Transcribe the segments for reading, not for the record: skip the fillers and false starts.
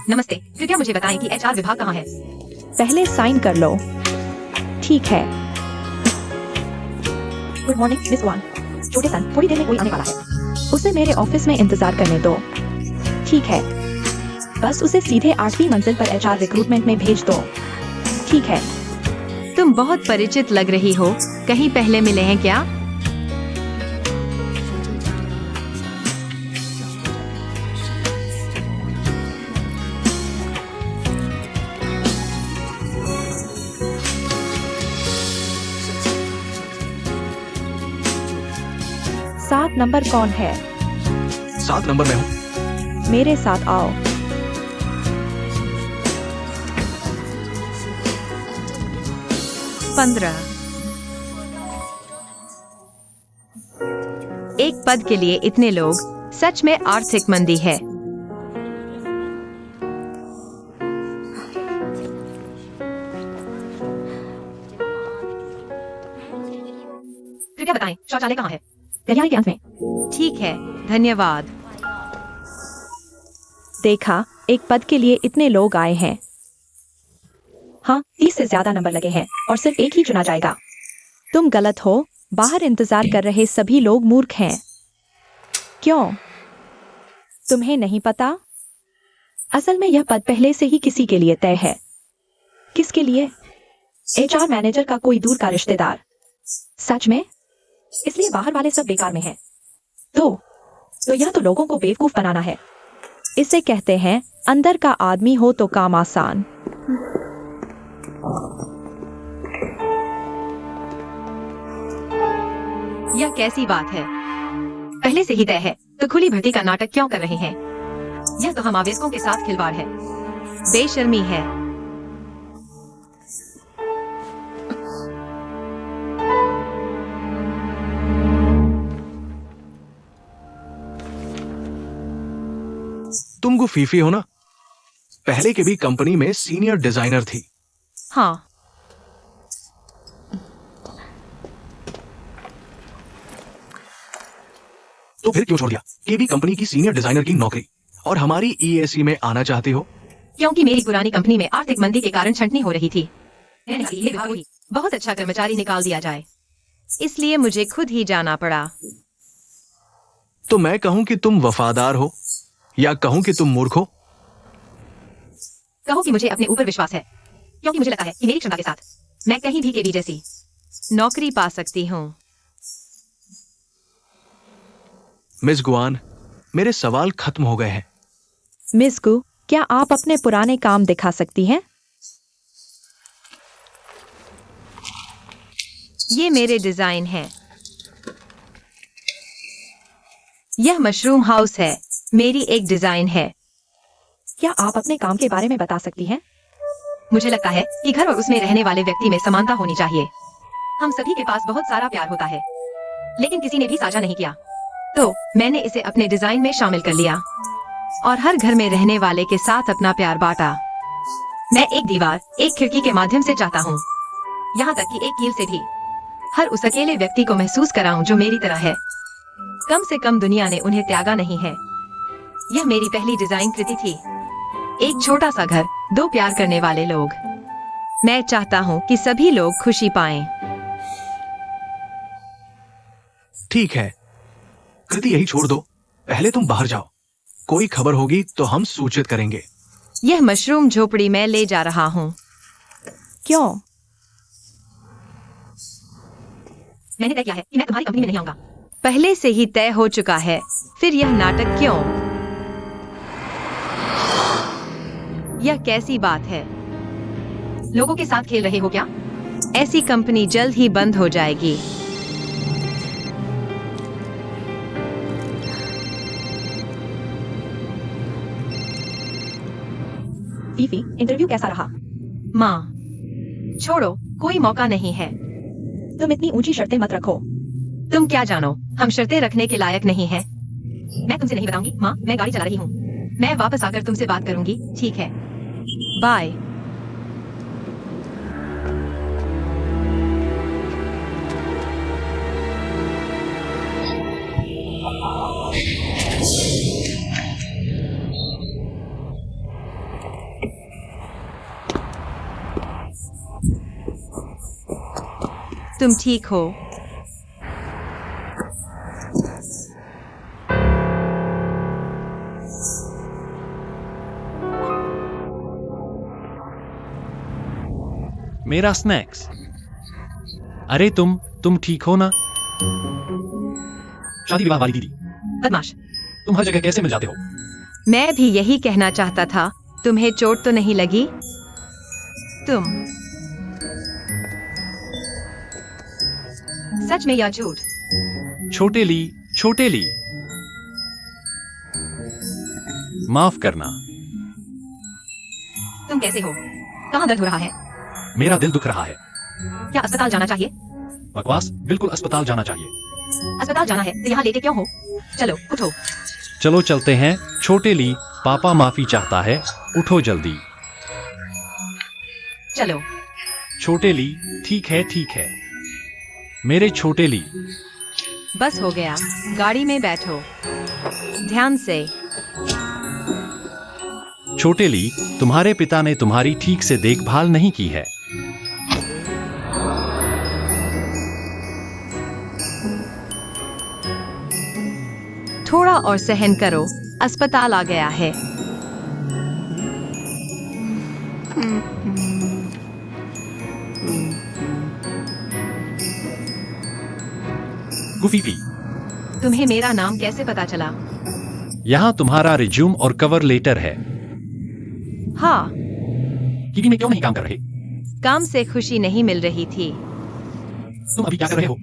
नमस्ते, कृपया मुझे बताएं कि एचआर विभाग कहाँ है। पहले साइन कर लो। ठीक है। Good morning miss one. छोटे सन, थोड़ी देर में कोई आने वाला है। उसे मेरे ऑफिस में इंतजार करने दो। ठीक है। बस उसे सीधे 8वीं मंजिल पर एचआर रिक्रूटमेंट में भेज दो। ठीक है। तुम बहुत परिचित लग रही हो, कहीं पहले मिले हैं क्या? सात नंबर कौन है? 7 नंबर में हूँ। मेरे साथ आओ। एक पद के लिए इतने लोग, सच में आर्थिक मंदी है। कृपया बताएं शौचालय कहाँ है। गलियारे के अंत में। ठीक है, धन्यवाद। देखा, एक पद के लिए इतने लोग आए हैं। हाँ, 30 से ज्यादा नंबर लगे हैं और सिर्फ एक ही चुना जाएगा। तुम गलत हो। बाहर इंतजार कर रहे सभी लोग मूर्ख हैं। क्यों? तुम्हें नहीं पता? असल में यह पद पहले से ही किसी के लिए तय है। किसके लिए? एचआर मैनेजर का कोई दूर का रिश्तेदार। सच में? इसलिए बाहर वाले सब बेकार में हैं। तो यह तो लोगों को बेवकूफ बनाना है। इसे कहते हैं अंदर का आदमी हो तो काम आसान। यह कैसी बात है? पहले से ही तय है तो खुली भर्ती का नाटक क्यों कर रहे हैं? यह तो हम आवेदकों के साथ खिलवाड़ है। बेशर्मी है। तुम गुफीफी हो ना? पहले के भी कंपनी में सीनियर डिजाइनर थी। हाँ। तो फिर क्यों छोड़ दिया केबी कंपनी की सीनियर डिजाइनर की नौकरी और हमारी ईएसी में आना चाहती हो? क्योंकि मेरी पुरानी कंपनी में आर्थिक मंदी के कारण छंटनी हो रही थी। बहुत अच्छा कर्मचारी निकाल दिया जाए, इसलिए मुझे खुद ही जाना पड़ा। तो मैं कहूं कि तुम वफादार हो या कहूं कि तुम मूर्ख हो? कहो कि मुझे अपने ऊपर विश्वास है, क्योंकि मुझे लगता है कि मेरी क्षमता के साथ मैं कहीं भी केबी जैसी नौकरी पा सकती हूँ। मिस गुआन, मेरे सवाल खत्म हो गए हैं। मिस गु, क्या आप अपने पुराने काम दिखा सकती हैं? ये मेरे डिजाइन है। यह मशरूम हाउस है, मेरी एक डिजाइन है। क्या आप अपने काम के बारे में बता सकती हैं? मुझे लगता है कि घर और उसमें रहने वाले व्यक्ति में समानता होनी चाहिए। हम सभी के पास बहुत सारा प्यार होता है, लेकिन किसी ने भी साझा नहीं किया, तो मैंने इसे अपने डिजाइन में शामिल कर लिया और हर घर में रहने वाले के साथ अपना प्यार बांटा। मैं एक दीवार, एक खिड़की के माध्यम से चाहता हूँ, यहाँ तक कि एक कील से भी हर उस अकेले व्यक्ति को महसूस कराऊं जो मेरी तरह है। कम से कम दुनिया ने उन्हें त्यागा नहीं है। यह मेरी पहली डिजाइन कृति थी। एक छोटा सा घर, 2 प्यार करने वाले लोग। मैं चाहता हूँ कि सभी लोग खुशी पाएं। ठीक है, कृति यही छोड़ दो। पहले तुम बाहर जाओ। कोई खबर होगी तो हम सूचित करेंगे। यह मशरूम झोपड़ी में ले जा रहा हूँ। क्यों? मैंने तय किया है कि मैं तुम्हारी कंपनी में नहीं आऊंगा। पहले से ही तय हो चुका है, फिर यह नाटक क्यों? यह कैसी बात है? लोगों के साथ खेल रहे हो क्या? ऐसी कंपनी जल्द ही बंद हो जाएगी। फीफी, इंटरव्यू कैसा रहा? माँ, छोड़ो, कोई मौका नहीं है। तुम इतनी ऊंची शर्तें मत रखो। तुम क्या जानो, हम शर्तें रखने के लायक नहीं हैं। मैं तुमसे नहीं बताऊंगी। माँ, मैं गाड़ी चला रही हूँ। मैं वापस आकर तुमसे बात करूंगी, ठीक है? बाय। तुम ठीक हो? मेरा स्नैक्स। अरे तुम ठीक हो ना? शादी विवाह वाली दीदी, बदमाश। तुम हर जगह कैसे मिल जाते हो? मैं भी यही कहना चाहता था। तुम्हें चोट तो नहीं लगी? तुम सच में या झूठ? छोटे ली, माफ करना। तुम कैसे हो? कहाँ दर्द हो रहा है? मेरा दिल दुख रहा है। क्या अस्पताल जाना चाहिए? बकवास, बिल्कुल अस्पताल जाना चाहिए। अस्पताल जाना है तो यहाँ लेटे क्यों हो? चलो उठो। चलो चलते हैं। छोटे ली, पापा माफी चाहता है, उठो जल्दी। चलो। छोटे ली, ठीक है। मेरे छोटे ली। बस हो गया, गाड़ी में बैठो। ध्यान से। छोटे ली, तुम्हारे पिता ने तुम्हारी ठीक से देखभाल नहीं की है। थोड़ा और सहन करो, अस्पताल आ गया है। गुफीफी, तुम्हें मेरा नाम कैसे पता चला? यहाँ तुम्हारा रिज्यूम और कवर लेटर है। हाँ, कीवी में क्यों नहीं काम कर रहे? काम से खुशी नहीं मिल रही थी। तुम अभी क्या कर रहे हो?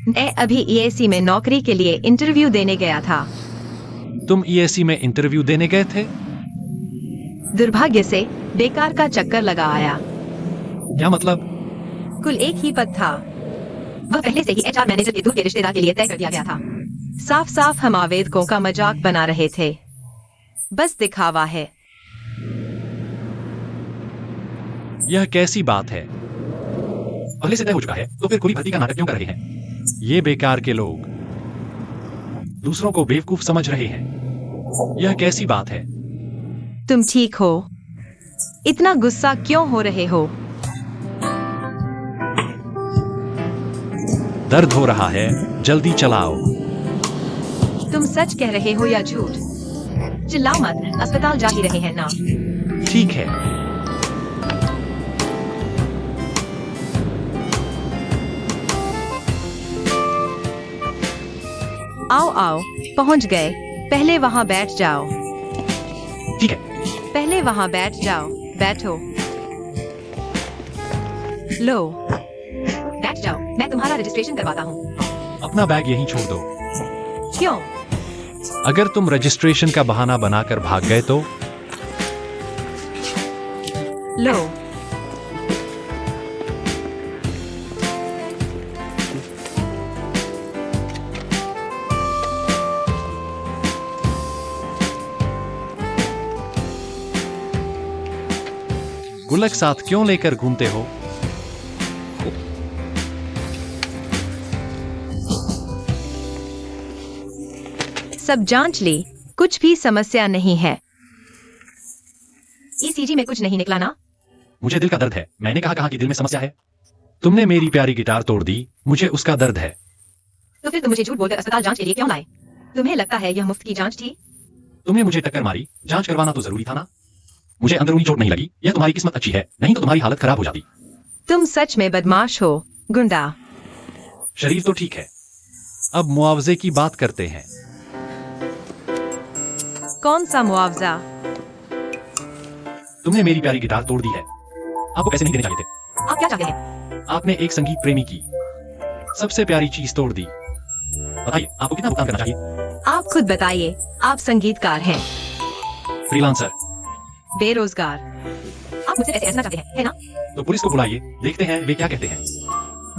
मैं अभी ईएसी में नौकरी के लिए इंटरव्यू देने गया था। तुम ईएसी में इंटरव्यू देने गए थे? दुर्भाग्य से बेकार का चक्कर लगा आया। क्या मतलब? कुल एक ही पद था। वह पहले से ही एचआर मैनेजर के दूर के रिश्तेदार के लिए तय कर दिया गया था। साफ साफ हम आवेदकों का मजाक बना रहे थे। बस दिखावा है। यह कैसी बात है? पहले से तय हो चुका है, तो फिर खुली भर्ती का नाटक क्यों कर रहे हैं? ये बेकार के लोग दूसरों को बेवकूफ समझ रहे हैं। यह कैसी बात है? तुम ठीक हो? इतना गुस्सा क्यों हो रहे हो? दर्द हो रहा है, जल्दी चलाओ। तुम सच कह रहे हो या झूठ? चिल्लाओ मत, अस्पताल जा ही रहे हैं ना। ठीक है। आओ, पहुंच गए। पहले वहां बैठ जाओ। ठीक है। पहले वहां बैठ जाओ। बैठो। लो। बैठ जाओ, मैं तुम्हारा रजिस्ट्रेशन करवाता हूँ। अपना बैग यहीं छोड़ दो। क्यों? अगर तुम रजिस्ट्रेशन का बहाना बनाकर भाग गए तो? लो। गुल्लक साथ क्यों लेकर घूमते हो? सब जांच ली, कुछ भी समस्या नहीं है। ईसीजी में कुछ नहीं निकला ना? मुझे दिल का दर्द है। मैंने कहा कि दिल में समस्या है। तुमने मेरी प्यारी गिटार तोड़ दी, मुझे उसका दर्द है। तो फिर तुम मुझे झूठ बोलकर अस्पताल जांच के लिए क्यों लाए? तुम्हें लगता है यह मुफ्त की जांच थी? तुमने मुझे टक्कर मारी, जांच करवाना तो जरूरी था ना। मुझे अंदरूनी चोट नहीं लगी, यह तुम्हारी किस्मत अच्छी है, नहीं तो तुम्हारी हालत खराब हो जाती। तुम सच में बदमाश हो, गुंडा। शरीर तो ठीक है। अब मुआवजे की बात करते हैं। कौन सा मुआवजा? तुमने मेरी प्यारी गिटार तोड़ दी है। आपको पैसे नहीं देने चाहिए थे। आप क्या चाहते हैं? आपने एक संगीत प्रेमी की सबसे प्यारी चीज तोड़ दी। बताइए, आपको कितना भुगतान करना चाहिए? आप खुद बताइए। आप संगीतकार हैं, फ्रीलांसर। बेरोजगार। आप मुझसे पैसे ऐसा चाहते हैं, है ना? तो पुलिस को बुलाइए, देखते हैं वे क्या कहते हैं।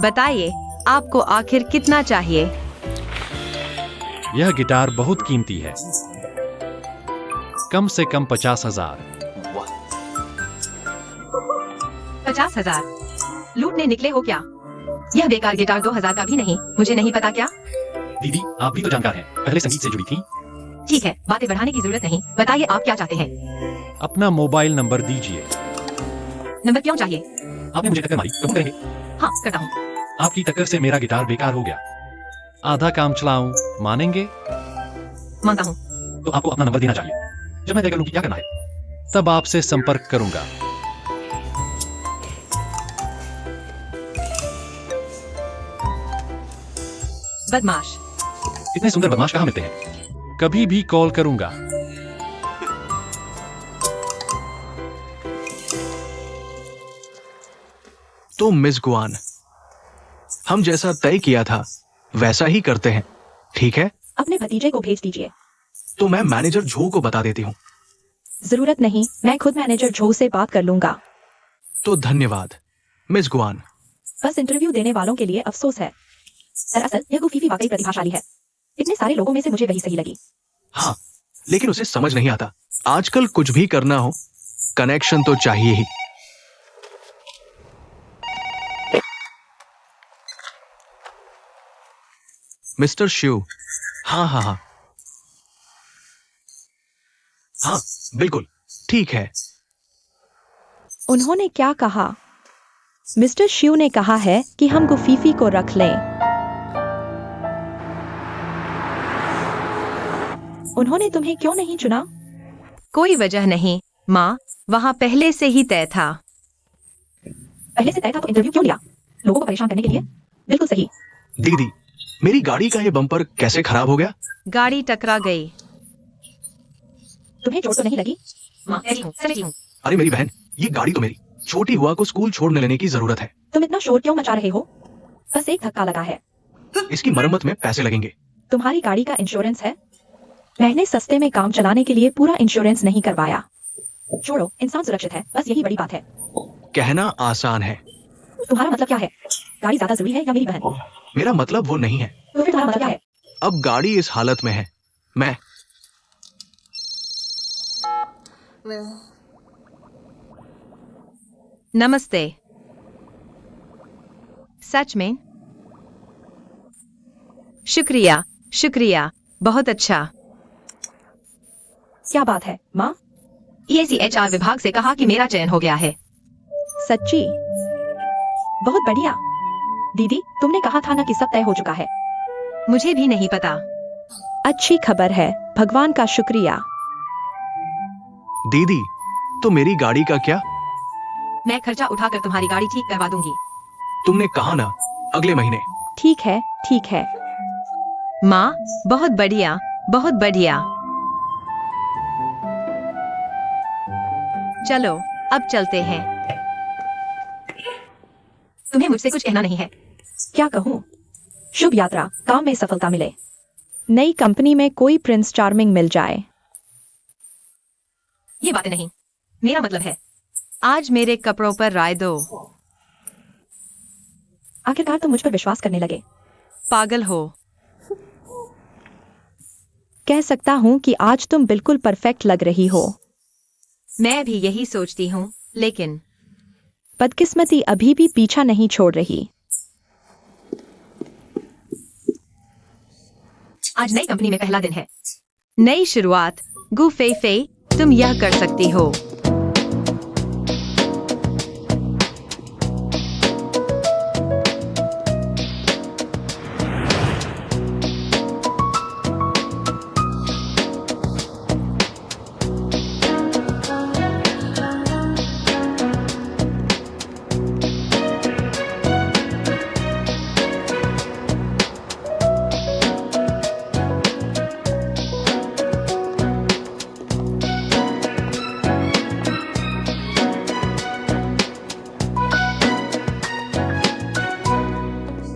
बताइए, आपको आखिर कितना चाहिए? यह गिटार बहुत कीमती है, कम से कम 50,000। 50,000? लूटने निकले हो क्या? यह बेकार गिटार 2,000 का भी नहीं, मुझे नहीं पता क्या? दीदी, आप भी तो जानकार हैं, पहले संगीत से जुड़ी थी। ठीक है, बातें बढ़ाने की जरूरत नहीं। बताइए आप क्या चाहते हैं? अपना मोबाइल नंबर दीजिए। नंबर क्यों चाहिए? आपने मुझे टक्कर मारी, कबूल करेंगे? हाँ, करता हूँ। आपकी टक्कर से मेरा गिटार बेकार हो गया। आधा काम चलाऊं, मानेंगे? मानता हूँ। तो आपको अपना नंबर देना चाहिए। जब मैं तय कर लूं कि क्या करना है, तब आपसे संपर्क करूंगा। बदमाश। इतने सुंदर बदमाश कहाँ मिलते हैं? कभी भी कॉल करूंगा। तो मिस गुआन, हम जैसा तय किया था वैसा ही करते हैं, ठीक है? अपने भतीजे को भेज दीजिए। तो मैं मैनेजर झो को बता देती हूँ। जरूरत नहीं, मैं खुद मैनेजर झो से बात कर लूंगा। तो धन्यवाद मिस गुआन। बस इंटरव्यू देने वालों के लिए अफसोस है। दरअसल यह गुफीफी वाकई प्रतिभाशाली है। इतने सारे लोगों में से मुझे वही सही लगी। हाँ, लेकिन उसे समझ नहीं आता। आजकल कुछ भी करना हो, कनेक्शन तो चाहिए ही। मिस्टर शिव, हाँ हाँ हाँ हाँ, बिल्कुल ठीक है। उन्होंने क्या कहा? मिस्टर शिव ने कहा है कि हम गुफीफी को रख लें। उन्होंने तुम्हें क्यों नहीं चुना? कोई वजह नहीं माँ, वहाँ पहले से ही तय था। पहले से तय था तो इंटरव्यू क्यों लिया? लोगों को परेशान करने के लिए? बिल्कुल सही। दीदी, मेरी गाड़ी का ये बम्पर कैसे खराब हो गया? गाड़ी टकरा गई। तुम्हें चोट तो नहीं लगी? माँ, ऐसी हूँ, समझी हूँ। अरे मेरी बहन, ये गाड़ी तो मेरी छोटी हुआ को स्कूल छोड़ने लेने की जरूरत है। तुम इतना शोर क्यों मचा रहे हो? बस एक धक्का लगा है। इसकी मरम्मत में पैसे लगेंगे। तुम्हारी गाड़ी का इंश्योरेंस है? मैंने सस्ते में काम चलाने के लिए पूरा इंश्योरेंस नहीं करवाया। छोड़ो, इंसान सुरक्षित है, बस यही बड़ी बात है। कहना आसान है। तुम्हारा मतलब क्या है? गाड़ी ज्यादा जरूरी है या मेरी बहन? मेरा मतलब वो नहीं है। तो फिर तुम्हारा मतलब क्या है? अब गाड़ी इस हालत में है, मैं नमस्ते। सच में? शुक्रिया, शुक्रिया, बहुत अच्छा। क्या बात है माँ? EACHR विभाग से कहा कि मेरा चयन हो गया है। सच्ची? बहुत बढ़िया। दीदी, तुमने कहा था ना कि सब तय हो चुका है। मुझे भी नहीं पता। अच्छी खबर है, भगवान का शुक्रिया। दीदी, तो मेरी गाड़ी का क्या? मैं खर्चा उठाकर तुम्हारी गाड़ी ठीक करवा दूंगी। तुमने कहा ना अगले महीने। ठीक है, ठीक है। माँ, बहुत बढ़िया, बहुत बढ़िया। चलो, अब चलते हैं। तुम्हें मुझसे कुछ कहना नहीं है? क्या कहूँ? शुभ यात्रा, काम में सफलता मिले। नई कंपनी में कोई प्रिंस चार्मिंग मिल जाए। ये बातें नहीं, मेरा मतलब है। आज मेरे कपड़ों पर राय दो। आखिरकार तुम मुझ पर विश्वास करने लगे। पागल हो। कह सकता हूँ कि आज तुम बिल्कुल परफेक्ट लग रही हो। मैं भी यही सोचती हूँ, लेकिन बदकिस्मती अभी भी पीछा नहीं छोड़ रही। आज नई कंपनी में पहला दिन है। नई शुरुआत। गु फे फे, तुम यह कर सकती हो।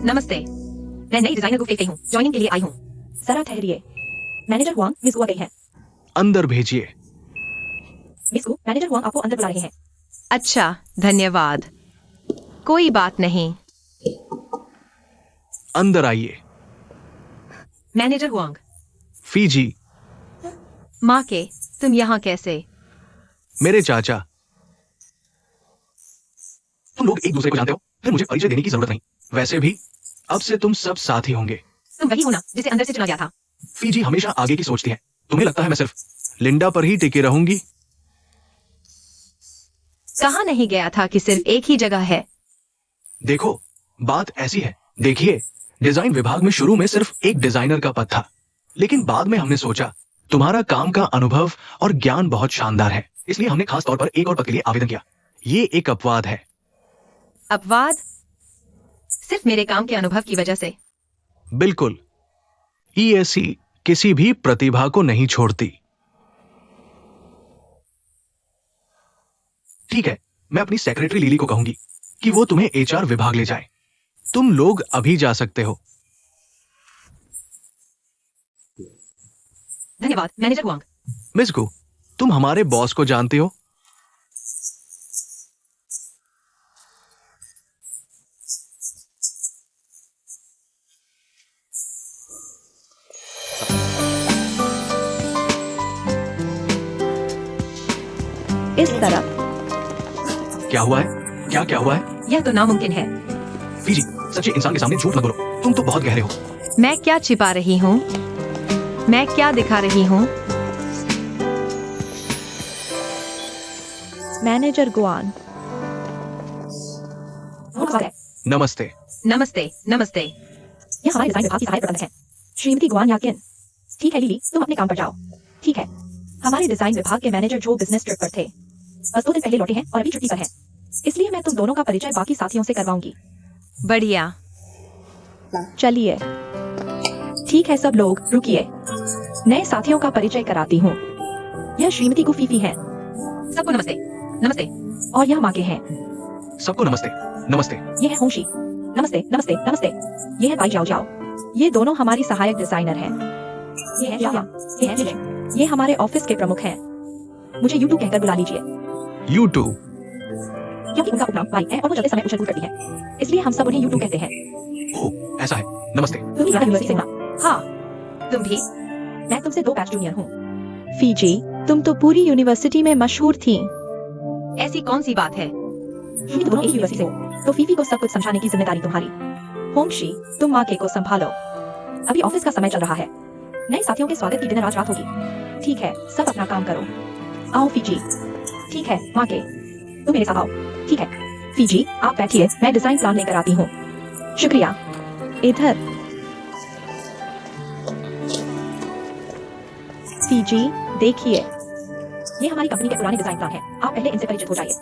नमस्ते, मैं नई डिजाइनर को फेंक हूँ, ज्वाइनिंग के लिए आई हूँ। जरा ठहरिए। मैनेजर हुआंग मिस गुआ गई है। अंदर भेजिए। मिस गु, मैनेजर हुआंग आपको अंदर बुला रहे हैं। अच्छा, धन्यवाद। कोई बात नहीं। अंदर आइए। Manager Huang. फीजी, माँ के, तुम यहाँ कैसे? मेरे चाचा। तुम लोग एक दूसरे को जानते हो, फिर मुझे परिचय देने की जरूरत नहीं। वैसे भी अब से तुम सब साथ ही होंगे। तुम वही हो ना जिसे अंदर से चुना गया था। फीजी हमेशा आगे की सोचती है। तुम्हें लगता है मैं सिर्फ लिंडा पर ही टिके रहूंगी? कहा नहीं गया था कि सिर्फ एक ही जगह है। देखो, बात ऐसी है, देखिए, डिजाइन विभाग में शुरू में सिर्फ एक डिजाइनर का पद था, लेकिन बाद में हमने सोचा तुम्हारा काम का अनुभव और ज्ञान बहुत शानदार है, इसलिए हमने खास तौर पर एक और पद के लिए आवेदन किया। ये एक अपवाद है। अपवाद? सिर्फ मेरे काम के अनुभव की वजह से? बिल्कुल। ईएससी किसी भी प्रतिभा को नहीं छोड़ती। ठीक है, मैं अपनी सेक्रेटरी लिली को कहूंगी कि वो तुम्हें एचआर विभाग ले जाए। तुम लोग अभी जा सकते हो। धन्यवाद मैनेजर हुआंग। मिस गु, तुम हमारे बॉस को जानते हो? इस तरफ। क्या हुआ है? क्या हुआ है? यह तो नामुमकिन है। फीजी, सच्चे इंसान के सामने झूठ मत बोलो, तुम तो बहुत गहरे हो। मैं क्या छिपा रही हूँ? मैं क्या दिखा रही हूँ? Manager Guan. नमस्ते। नमस्ते नमस्ते। यह हमारे डिजाइन विभाग की सहायक प्रबंधक है, श्रीमती गुआन याकिन। ठीक है लिली, तुम अपने काम पर जाओ। ठीक है। हमारे डिजाइन विभाग के मैनेजर जो बिजनेस ट्रिप पर थे, बस 2 दिन पहले लौटे हैं और अभी छुट्टी पर है, इसलिए मैं तुम दोनों का परिचय बाकी साथियों से करवाऊंगी। बढ़िया। चलिए। ठीक है सब लोग रुकिए, नए साथियों का परिचय कराती हूँ। यह श्रीमती गुफीफी है। सबको नमस्ते। नमस्ते। और यह माके हैं। सबको नमस्ते। नमस्ते। ये है होंशी। नमस्ते नमस्ते नमस्ते। ये है बाई जाओ जाओ। ये दोनों हमारी सहायक डिजाइनर हैं। ये है शाया। ये है जिलिन। ये हमारे ऑफिस के प्रमुख हैं। मुझे यूट्यूब कहकर बुला लीजिए, यूट्यूब। क्योंकि उनका उपनाम बाई है और वो चलते समय उछल कूद करती है, इसलिए हम सब उन्हें यूट्यूब कहते हैं। ओह, ऐसा है। नमस्ते। तुम भी यहाँ यूनिवर्सिटी से हो ना? हाँ, तुम भी? मैं तुमसे 2 बैच जूनियर हूँ। फीजी, तुम तो पूरी यूनिवर्सिटी में मशहूर थी। ऐसी कौन सी बात है? क्योंकि तुम दोनों एक ही यूनिवर्सिटी से हो, तो फीफी को सब कुछ समझाने की जिम्मेदारी तुम्हारी। होंगशी, तुम माके को संभालो। अभी ऑफिस का समय चल रहा है, नए साथियों के स्वागत की डिनर आज रात होगी। ठीक है, सब अपना काम करो। आओ फीजी। ठीक है माके, तुम मेरे साथ आओ। ठीक है फीजी, आप बैठिए, मैं डिजाइन प्लान लेकर आती हूँ। शुक्रिया। इधर। फीजी, देखिए, ये हमारी कंपनी के पुराने डिजाइन प्लान हैं। आप पहले इनसे परिचित हो जाइए।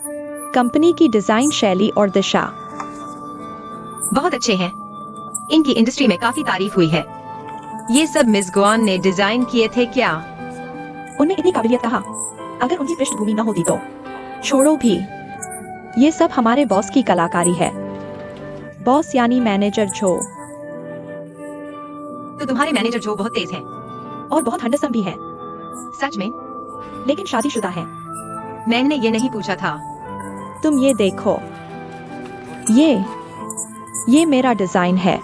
कंपनी की डिजाइन शैली और दिशा बहुत अच्छे हैं। इनकी इंडस्ट्री में काफी तारीफ हुई है। ये सब मिस गुआन ने डिजाइन किए थे क्या? उनमें इतनी काबिलियत कहाँ? अगर उनकी पृष्ठभूमि न होती तो। छोड़ो भी, ये सब हमारे बॉस की कलाकारी है। बॉस यानी मैनेजर जो। तो तुम्हारे मैनेजर जो बहुत तेज है और बहुत हंडसम भी है, सच में? लेकिन शादीशुदा है। मैंने ये नहीं पूछा था। तुम ये देखो, ये मेरा डिजाइन है।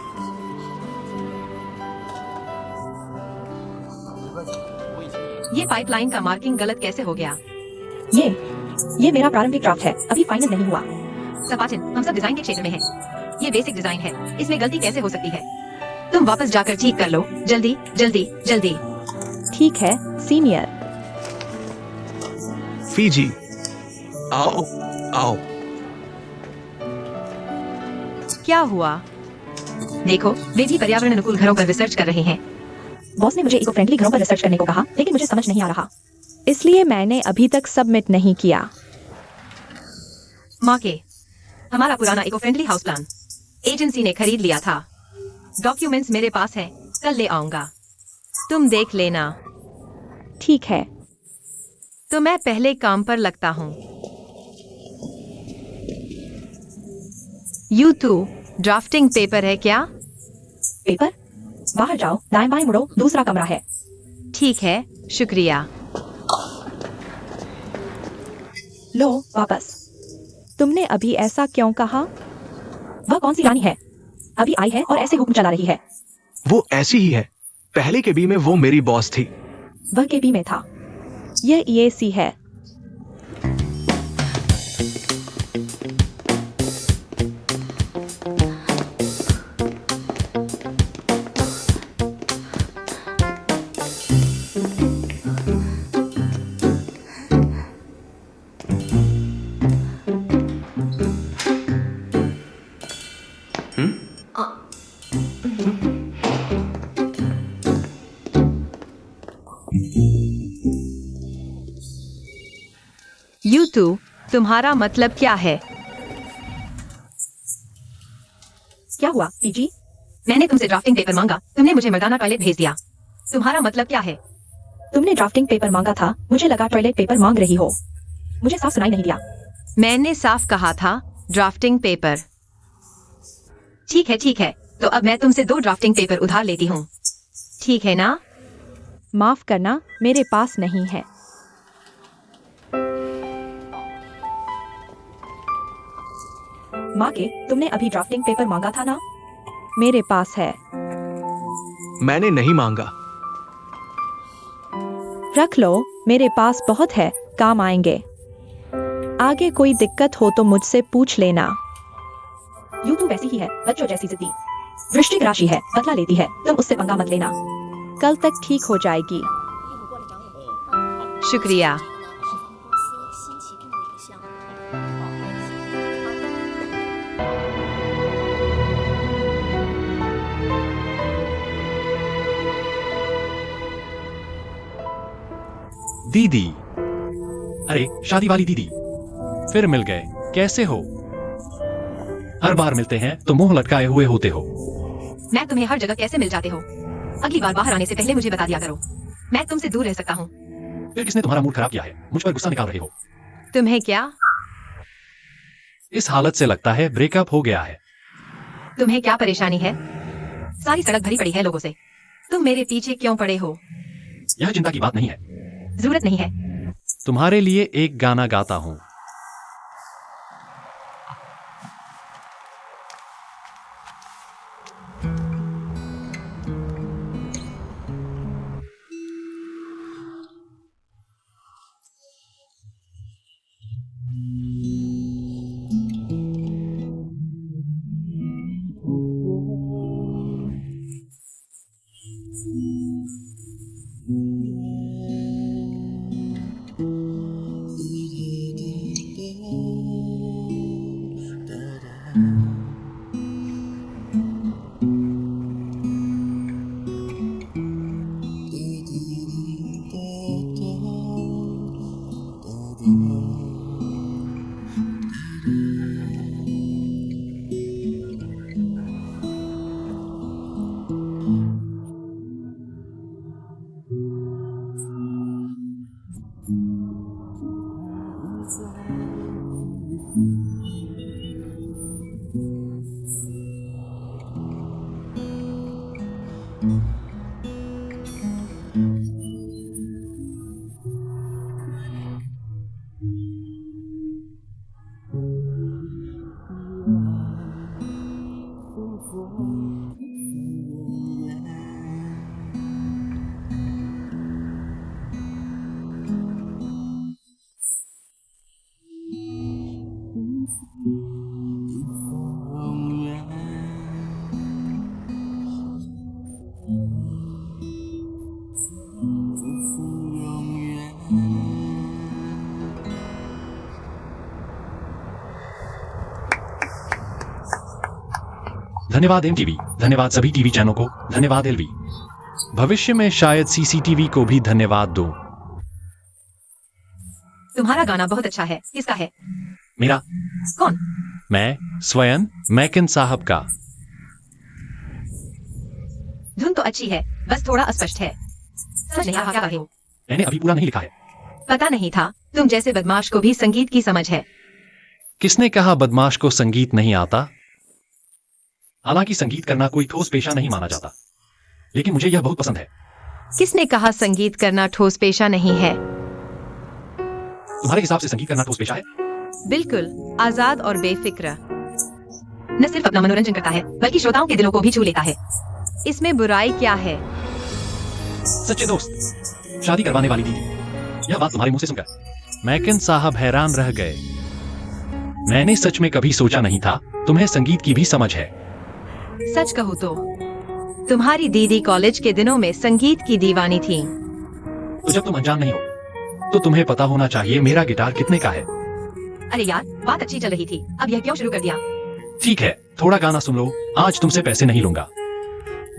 ये पाइपलाइन का मार्किंग गलत कैसे हो गया? ये मेरा प्रारंभिक ड्राफ्ट है, अभी फाइनल नहीं हुआ। सपाचन, हम सब डिजाइन के क्षेत्र में हैं। ये बेसिक डिजाइन है, इसमें गलती कैसे हो सकती है? तुम वापस जाकर ठीक कर लो, जल्दी जल्दी जल्दी। ठीक है सीनियर। फीजी, आओ आओ। क्या हुआ? देखो, वे भी पर्यावरण अनुकूल घरों पर रिसर्च कर रहे हैं। बॉस ने मुझे इको फ्रेंडली घरों पर रिसर्च करने को कहा, लेकिन मुझे समझ नहीं आ रहा, इसलिए मैंने अभी तक सबमिट नहीं किया। माँ के, हमारा पुराना eco friendly house plan agency ने खरीद लिया था। डॉक्यूमेंट्स मेरे पास हैं, कल ले आऊंगा। तुम देख लेना। ठीक है। तो मैं पहले काम पर लगता हूँ। U2 ड्राफ्टिंग पेपर है क्या? पेपर? बाहर जाओ, दाएं बाएं मुड़ो, दूसरा कमरा है। ठीक है, शुक्रिया। लो वापस। तुमने अभी ऐसा क्यों कहा? वह कौन सी रानी है? अभी आई है और ऐसे हुक्म चला रही है। वो ऐसी ही है। पहले के बी में वो मेरी बॉस थी। वह के बी में था। यह EAC है। यूतू, तुम्हारा मतलब क्या है? क्या हुआ पीजी? मैंने तुमसे ड्राफ्टिंग पेपर मांगा, तुमने मुझे मर्दाना टॉयलेट भेज दिया। तुम्हारा मतलब क्या है? तुमने ड्राफ्टिंग पेपर मांगा था, मुझे लगा टॉयलेट पेपर मांग रही हो। मुझे साफ सुनाई नहीं दिया। मैंने साफ कहा था ड्राफ्टिंग पेपर। ठीक है, तो अब मैं तुमसे 2 ड्राफ्टिंग पेपर उधार लेती हूँ। ठीक है ना? माफ करना, मेरे पास नहीं है। माँ के, तुमने अभी ड्राफ्टिंग पेपर मांगा था ना? मेरे पास है। मैंने नहीं मांगा। रख लो, मेरे पास बहुत है, काम आएंगे। आगे कोई दिक्कत हो तो मुझसे पूछ लेना। यूं तो वैसी ही है, बच्चों जैसी जिद्दी। वृश्चिक राशि है, बदला लेती है, तुम उससे पंगा मत लेना। कल तक ठीक हो जाएगी। शुक्रिया। दीदी, अरे शादी वाली दीदी, फिर मिल गए। कैसे हो? हर बार मिलते हैं तो मुंह लटकाए हुए होते हो। मैं तुम्हें हर जगह कैसे मिल जाते हो? अगली बार बाहर आने से पहले मुझे बता दिया करो। मैं तुमसे दूर रह सकता हूँ। फिर किसने तुम्हारा मूड खराब किया है? मुझ पर गुस्सा निकाल रहे हो? तुम्हें क्या? इस हालत से लगता है ब्रेकअप हो गया है। तुम्हें क्या परेशानी है? सारी सड़क भरी पड़ी है लोगों से। तुम मेरे पीछे क्यों पड़े हो? यह चिंता की बात नहीं है। जरूरत नहीं है। तुम्हारे लिए एक गाना गाता हूँ। धन्यवाद एमटीवी, धन्यवाद सभी टीवी चैनलों को, धन्यवाद एलवी। भविष्य में शायद सीसीटीवी को भी धन्यवाद दो। तुम्हारा गाना बहुत अच्छा है। किसका है? मेरा? कौन? मैं स्वयं मैकिन साहब का। धुन तो अच्छी है, बस थोड़ा अस्पष्ट है। समझ नहीं आ क्या रहे हो। मैंने अभी पूरा नहीं लिखा है। पता नहीं था, तुम जैसे बदमाश को भी संगीत की समझ है। किसने कहा बदमाश को संगीत नहीं आता? हालांकि संगीत करना कोई ठोस पेशा नहीं माना जाता, लेकिन मुझे यह बहुत पसंद है। किसने कहा संगीत करना ठोस पेशा नहीं है? तुम्हारे हिसाब से संगीत करना ठोस पेशा है? बिल्कुल, आजाद और बेफिक्र। न सिर्फ अपना मनोरंजन करता है, बल्कि श्रोताओं के दिलों को भी छू लेता है। इसमें बुराई क्या है? सच्चे दोस्त, शादी करवाने वाली दीदी, यह बात तुम्हारे मुंह से सुनकर मैकिन साहब हैरान रह गए। मैंने सच में कभी सोचा नहीं था तुम्हें संगीत की भी समझ है। सच कहूँ तो तुम्हारी दीदी कॉलेज के दिनों में संगीत की दीवानी थी। तो जब तुम अनजान नहीं हो तो तुम्हें पता होना चाहिए मेरा गिटार कितने का है। अरे यार, बात अच्छी चल रही थी, अब यह क्यों शुरू कर दिया? ठीक है, थोड़ा गाना सुन लो, आज तुमसे पैसे नहीं लूंगा।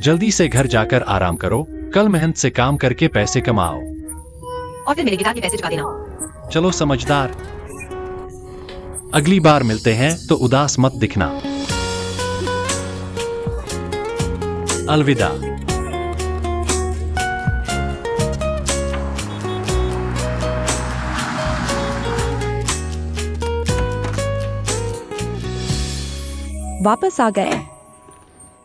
जल्दी से घर जाकर आराम करो, कल मेहनत से काम करके पैसे कमाओ। और फिर मेरे गिटार के पैसे चुका देना। चलो समझदार। अगली बार मिलते हैं तो उदास मत दिखना। अलविदा। वापस आ गए।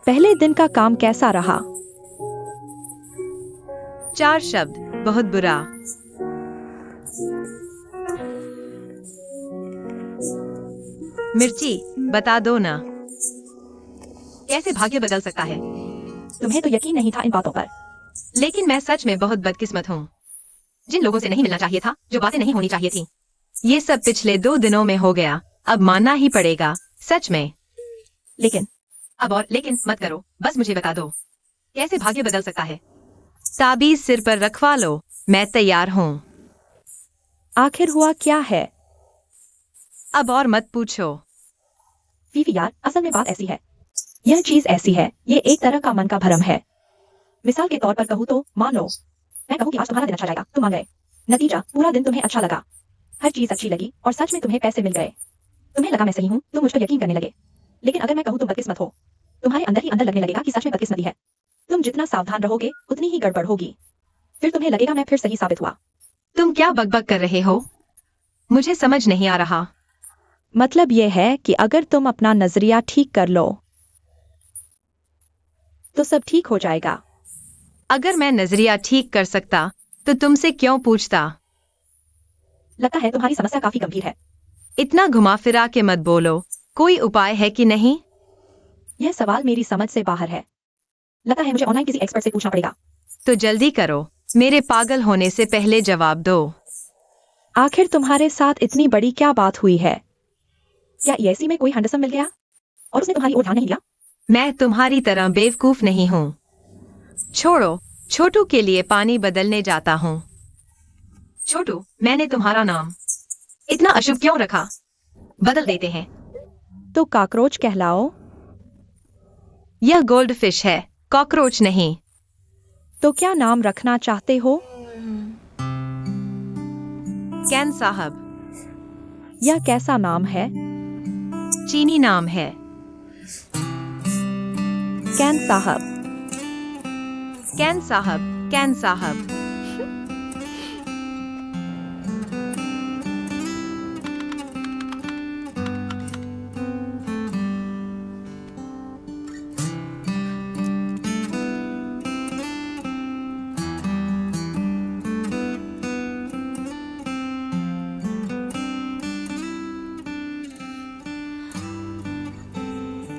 पहले दिन का काम कैसा रहा? 4 शब्द, बहुत बुरा। मिर्ची, बता दो ना। कैसे भाग्य बदल सकता है? तुम्हें तो यकीन नहीं था इन बातों पर। लेकिन मैं सच में बहुत बदकिस्मत हूँ। जिन लोगों से नहीं मिलना चाहिए था, जो बातें नहीं होनी चाहिए थी। ये सब पिछले 2 दिनों में हो गया, अब मानना ही पड़ेगा, सच में। लेकिन अब और लेकिन मत करो, बस मुझे बता दो, कैसे भाग्य बदल सकता है? ताबीज सिर पर रखवा लो, मैं तैयार हूँ। आखिर हुआ क्या है? अब और मत पूछो। फीफी यार, असल में बात ऐसी है। यह चीज ऐसी है, ये एक तरह का मन का भ्रम है। मिसाल के तौर पर कहूँ तो मान लो मैं कहूँ कि आज तुम्हारा दिन अच्छा जाएगा, तुम मान गए। नतीजा, पूरा दिन तुम्हें अच्छा लगा, हर चीज अच्छी लगी और सच में तुम्हें पैसे मिल गए। तुम्हें लगा मैं सही हूँ, तुम मुझ पर यकीन करने लगे। लेकिन अगर मैं कहूँ तुम बदकिस्मत हो, तुम्हारे अंदर ही अंदर लगने लगेगा कि सच में बदकिस्मती है। तुम जितना सावधान रहोगे उतनी ही गड़बड़ होगी। फिर तुम्हें लगेगा मैं फिर सही साबित हुआ। तुम क्या बकबक कर रहे हो? मुझे समझ नहीं आ रहा। मतलब यह है कि अगर तुम अपना नजरिया ठीक कर लो तो सब ठीक हो जाएगा। अगर मैं नजरिया ठीक कर सकता तो तुमसे क्यों पूछता? लगता है तुम्हारी समस्या काफी गंभीर है। इतना घुमा फिरा के मत बोलो, कोई उपाय है कि नहीं? यह सवाल मेरी समझ से बाहर है। लगता है मुझे ऑनलाइन किसी एक्सपर्ट से पूछना पड़ेगा। तो जल्दी करो, मेरे पागल होने से पहले जवाब दो। आखिर तुम्हारे साथ इतनी बड़ी क्या बात हुई है? क्या ईएससी में कोई हंडसम मिल गया और उसने तुम्हारी ओर ध्यान नहीं दिया? मैं तुम्हारी तरह बेवकूफ नहीं हूँ। छोड़ो, छोटू के लिए पानी बदलने जाता हूँ। छोटू, मैंने तुम्हारा नाम इतना अशुभ क्यों रखा? बदल देते हैं। तो कॉकरोच कहलाओ। यह गोल्ड फिश है, कॉकरोच नहीं। तो क्या नाम रखना चाहते हो? कैन साहब। यह कैसा नाम है? चीनी नाम है। कैन साहब। कैन साहब, कैन साहब।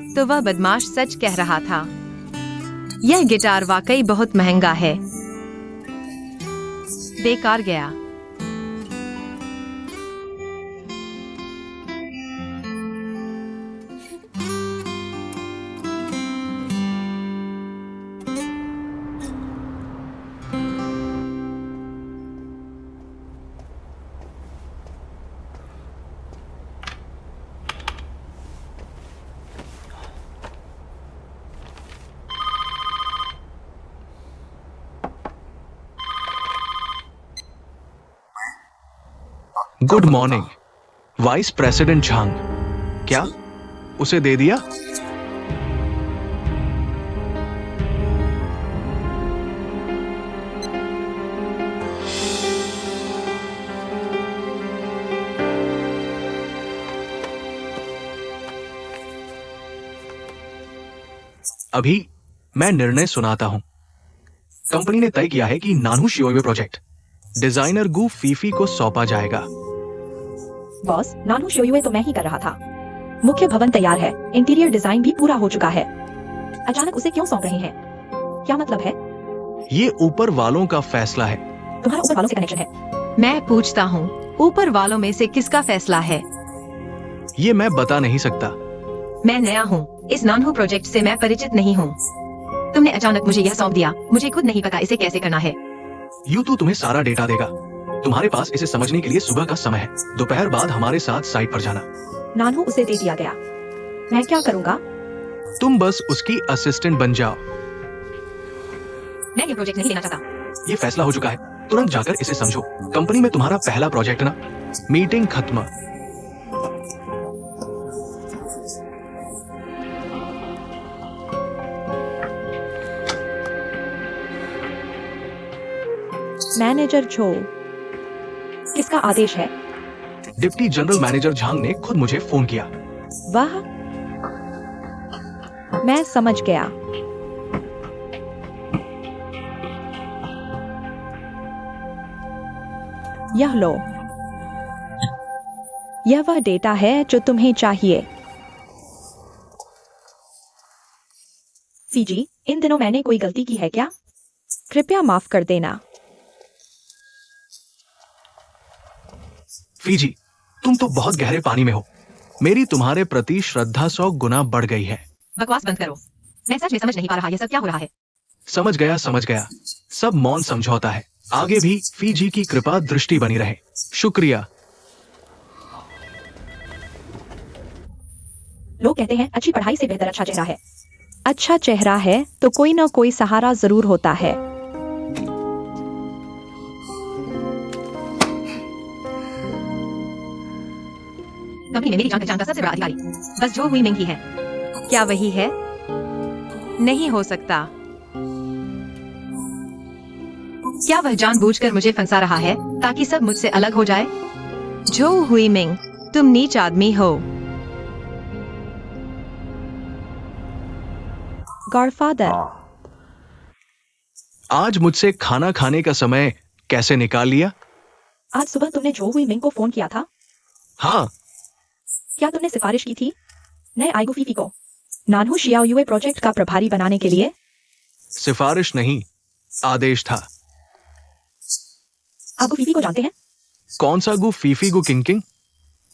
तो वह बदमाश सच कह रहा था। यह गिटार वाकई बहुत महंगा है। बेकार गया। Good morning, vice president Zhang. क्या उसे दे दिया? अभी मैं निर्णय सुनाता हूं। कंपनी ने तय किया है कि नानू शियोवे प्रोजेक्ट डिजाइनर गू फीफी को सौंपा जाएगा। बॉस, नानू शोयुए तो मैं ही कर रहा था। मुख्य भवन तैयार है, इंटीरियर डिजाइन भी पूरा हो चुका है। अचानक उसे क्यों सौंप रहे हैं? क्या मतलब है? ये ऊपर वालों का फैसला है। तुम्हारा ऊपर वालों से कनेक्शन है? मैं पूछता हूँ, ऊपर वालों में से किसका फैसला है? ये मैं बता नहीं सकता। मैं नया हूँ, इस नानू प्रोजेक्ट से मैं परिचित नहीं हूँ। तुमने अचानक मुझे यह सौंप दिया, मुझे खुद नहीं पता इसे कैसे करना है। यू तो तुम्हें सारा डेटा देगा। तुम्हारे पास इसे समझने के लिए सुबह का समय है। दोपहर बाद हमारे साथ साइट पर जाना। नानू उसे दे दिया गया। मैं क्या करूँगा? तुम बस उसकी असिस्टेंट बन जाओ। मैं ये प्रोजेक्ट नहीं लेना चाहता। ये फैसला हो चुका है, तुरंत जाकर इसे समझो। कंपनी में तुम्हारा पहला प्रोजेक्ट ना, मीटिंग खत्म। मैनेजर जो किसका आदेश है? डिप्टी जनरल मैनेजर झांग ने खुद मुझे फोन किया। वह मैं समझ गया। यह लो। यह वह डेटा है जो तुम्हें चाहिए। सीजी, इन दिनों मैंने कोई गलती की है क्या? कृपया माफ कर देना। फीजी, तुम तो बहुत गहरे पानी में हो। मेरी तुम्हारे प्रति श्रद्धा 100 गुना बढ़ गई है। बकवास बंद करो। मैं सच में समझ नहीं पा रहा ये सब क्या हो रहा है। समझ गया समझ गया। सब मौन समझौता है। आगे भी फीजी की कृपा दृष्टि बनी रहे। शुक्रिया। लोग कहते हैं अच्छी पढ़ाई से बेहतर अच्छा चेहरा है। अच्छा चेहरा है तो कोई ना कोई सहारा जरूर होता है। कंपनी में मेरी जान पहचान का सबसे बड़ा अधिकारी बस जो हुई मिंग ही है। क्या वही है? नहीं हो सकता। क्या वह जानबूझकर मुझे फंसा रहा है ताकि सब मुझसे अलग हो जाए? जो हुई मिंग, तुम नीच आदमी हो। गॉडफादर, आज मुझसे खाना खाने का समय कैसे निकाल लिया? आज सुबह तुमने जो हुई मिंग को फोन किया था। हाँ, क्या तुमने सिफारिश की थी नए आइगो फीफी को नानहू शियाओयुए प्रोजेक्ट का प्रभारी बनाने के लिए? सिफारिश नहीं, आदेश था। आप फीफी को जानते हैं? कौन सा गु फीफी गु किंग?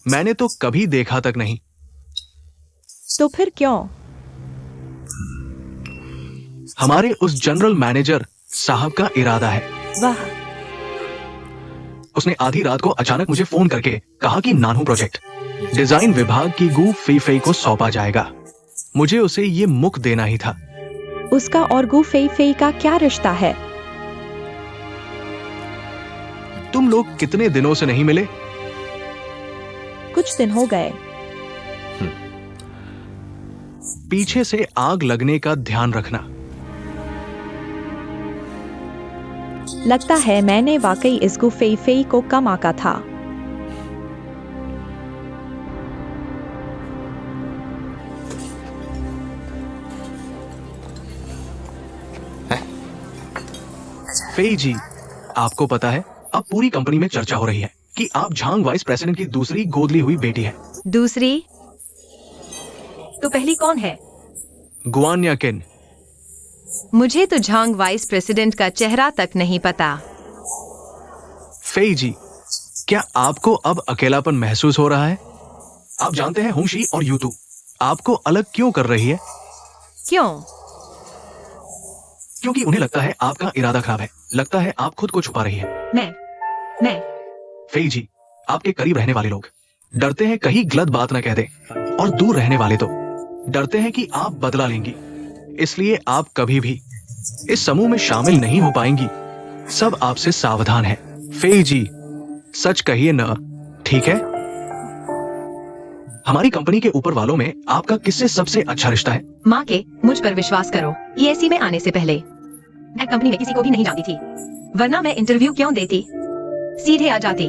मैंने तो कभी देखा तक नहीं। तो फिर क्यों? हमारे उस जनरल मैनेजर साहब का इरादा है। वाह, उसने आधी रात को अचानक मुझे फोन करके कहा कि नानहू प्रोजेक्ट डिजाइन विभाग की गु फीफई को सौंपा जाएगा। मुझे उसे ये मुख देना ही था। उसका और गु फेई फेई का क्या रिश्ता है? तुम लोग कितने दिनों से नहीं मिले? कुछ दिन हो गए। पीछे से आग लगने का ध्यान रखना। लगता है मैंने वाकई इस गु फेई फेई को कम आंका था। फेई जी, आपको पता है अब पूरी कंपनी में चर्चा हो रही है कि आप झांग वाइस प्रेसिडेंट की दूसरी गोद ली हुई बेटी है। दूसरी? तो पहली कौन है? गुआन्या किन। मुझे तो झांग वाइस प्रेसिडेंट का चेहरा तक नहीं पता। फेई जी, क्या आपको अब अकेलापन महसूस हो रहा है? आप जानते हैं होंशी और यूतू आपको अलग क्यों कर रही है? क्यों? क्योंकि उन्हें लगता है आपका इरादा खराब है। लगता है आप खुद को छुपा रही है। मैं फेई जी, आपके करीब रहने वाले लोग डरते हैं कहीं गलत बात न कह दे, और दूर रहने वाले तो डरते हैं कि आप बदला लेंगी। इसलिए आप कभी भी इस समूह में शामिल नहीं हो पाएंगी। सब आपसे सावधान है। फेई जी, सच कहिए न, ठीक है? हमारी कंपनी के ऊपर वालों में आपका किससे सबसे अच्छा रिश्ता है? माँ के मुझ पर विश्वास करो। ईएसी में आने से पहले मैं कंपनी में किसी को भी नहीं जानती थी, वरना मैं इंटरव्यू क्यों देती, सीधे आ जाती।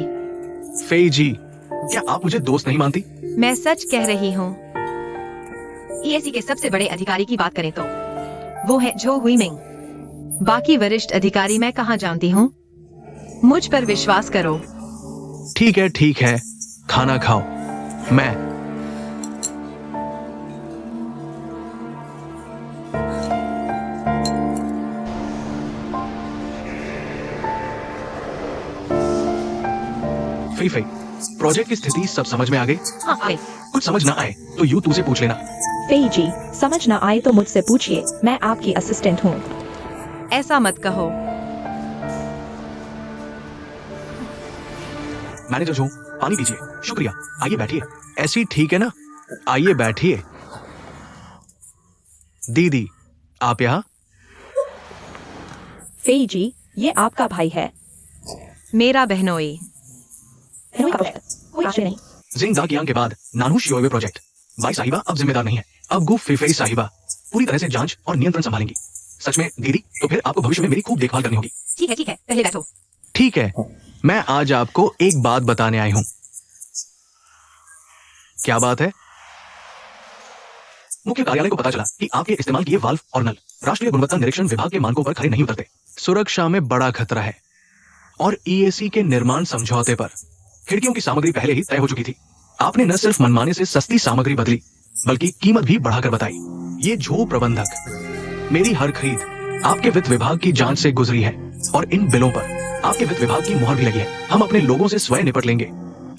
फेई जी, क्या आप मुझे दोस्त नहीं मानती? मैं सच कह रही हूँ। ईएसी के सबसे बड़े अधिकारी की बात करें तो वो है जो हुई मिंग। बाकी वरिष्ठ अधिकारी मैं कहाँ जानती हूँ। मुझ पर विश्वास करो। ठीक है, खाना खाओ। मैं फेई फेई, प्रोजेक्ट की स्थिति सब समझ में आ गई? हाँ आए। कुछ समझ ना आए तो यू तू से पूछ लेना। फेई जी, समझ ना आए तो मुझसे पूछिए, मैं आपकी असिस्टेंट हूँ। ऐसा मत कहो। मैनेजर जो, पानी पीजिए। शुक्रिया, आइए बैठिए। ऐसी ठीक है ना? आइए बैठिए। दीदी, आप यहाँ? फेई जी, ये आपका भाई है। मेरा बहनोई। हेनोई का प्रोजेक्ट कोई आश्चर्य नहीं। जिंग दा कियांग के बाद नानू शियोवे प्रोजेक्ट। बाई साहिबा अब जिम्मेदार नहीं है। अब गु फेफेई साहिबा पूरी तरह से जांच और नियंत्रण संभालेंगी। सच में दीदी, तो फिर आपको भविष्य में मेरी खूब देखभाल करनी होगी। ठीक है, पहले बैठो। ठीक है, मैं आज आपको एक बात बताने आई हूं। क्या बात है? मुख्य कार्यालय को पता चला कि आपके इस्तेमाल किए वाल्व और नल राष्ट्रीय गुणवत्ता निरीक्षण विभाग के मानकों पर खरे नहीं उतरते। सुरक्षा में बड़ा खतरा है और ईएसी के निर्माण समझौते पर खिड़कियों की सामग्री पहले ही तय हो चुकी थी। आपने न सिर्फ मनमाने से सस्ती सामग्री बदली, बल्कि कीमत भी बढ़ाकर बताई। ये झो प्रबंधक, मेरी हर खरीद आपके वित्त विभाग की जांच से गुजरी है और इन बिलों पर आपके वित्त विभाग की मुहर भी लगी है। हम अपने लोगों से स्वयं निपट लेंगे,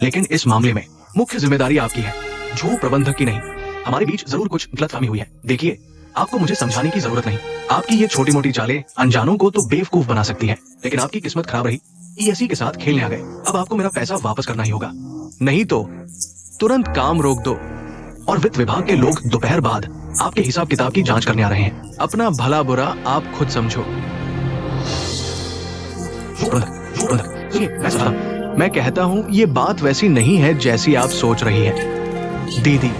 लेकिन इस मामले में मुख्य जिम्मेदारी आपकी है, झो प्रबंधक की नहीं। हमारे बीच जरूर कुछ गलतफहमी हुई है। देखिए, आपको मुझे समझाने की जरूरत नहीं। आपकी ये छोटी मोटी चालें अनजानों को तो बेवकूफ बना सकती है, लेकिन आपकी किस्मत खराब रही। ईएससी के साथ खेलने आ गए। अब आपको मेरा पैसा वापस करना ही होगा, नहीं तो तुरंत काम रोक दो। और वित्त विभाग के लोग दोपहर बाद आपके हिसाब किताब की जांच करने आ रहे हैं। अपना भला बुरा आप खुद समझो। सुनिए, मैं कहता हूं, ये बात वैसी नहीं है जैसी आप सोच रही है। दीदी,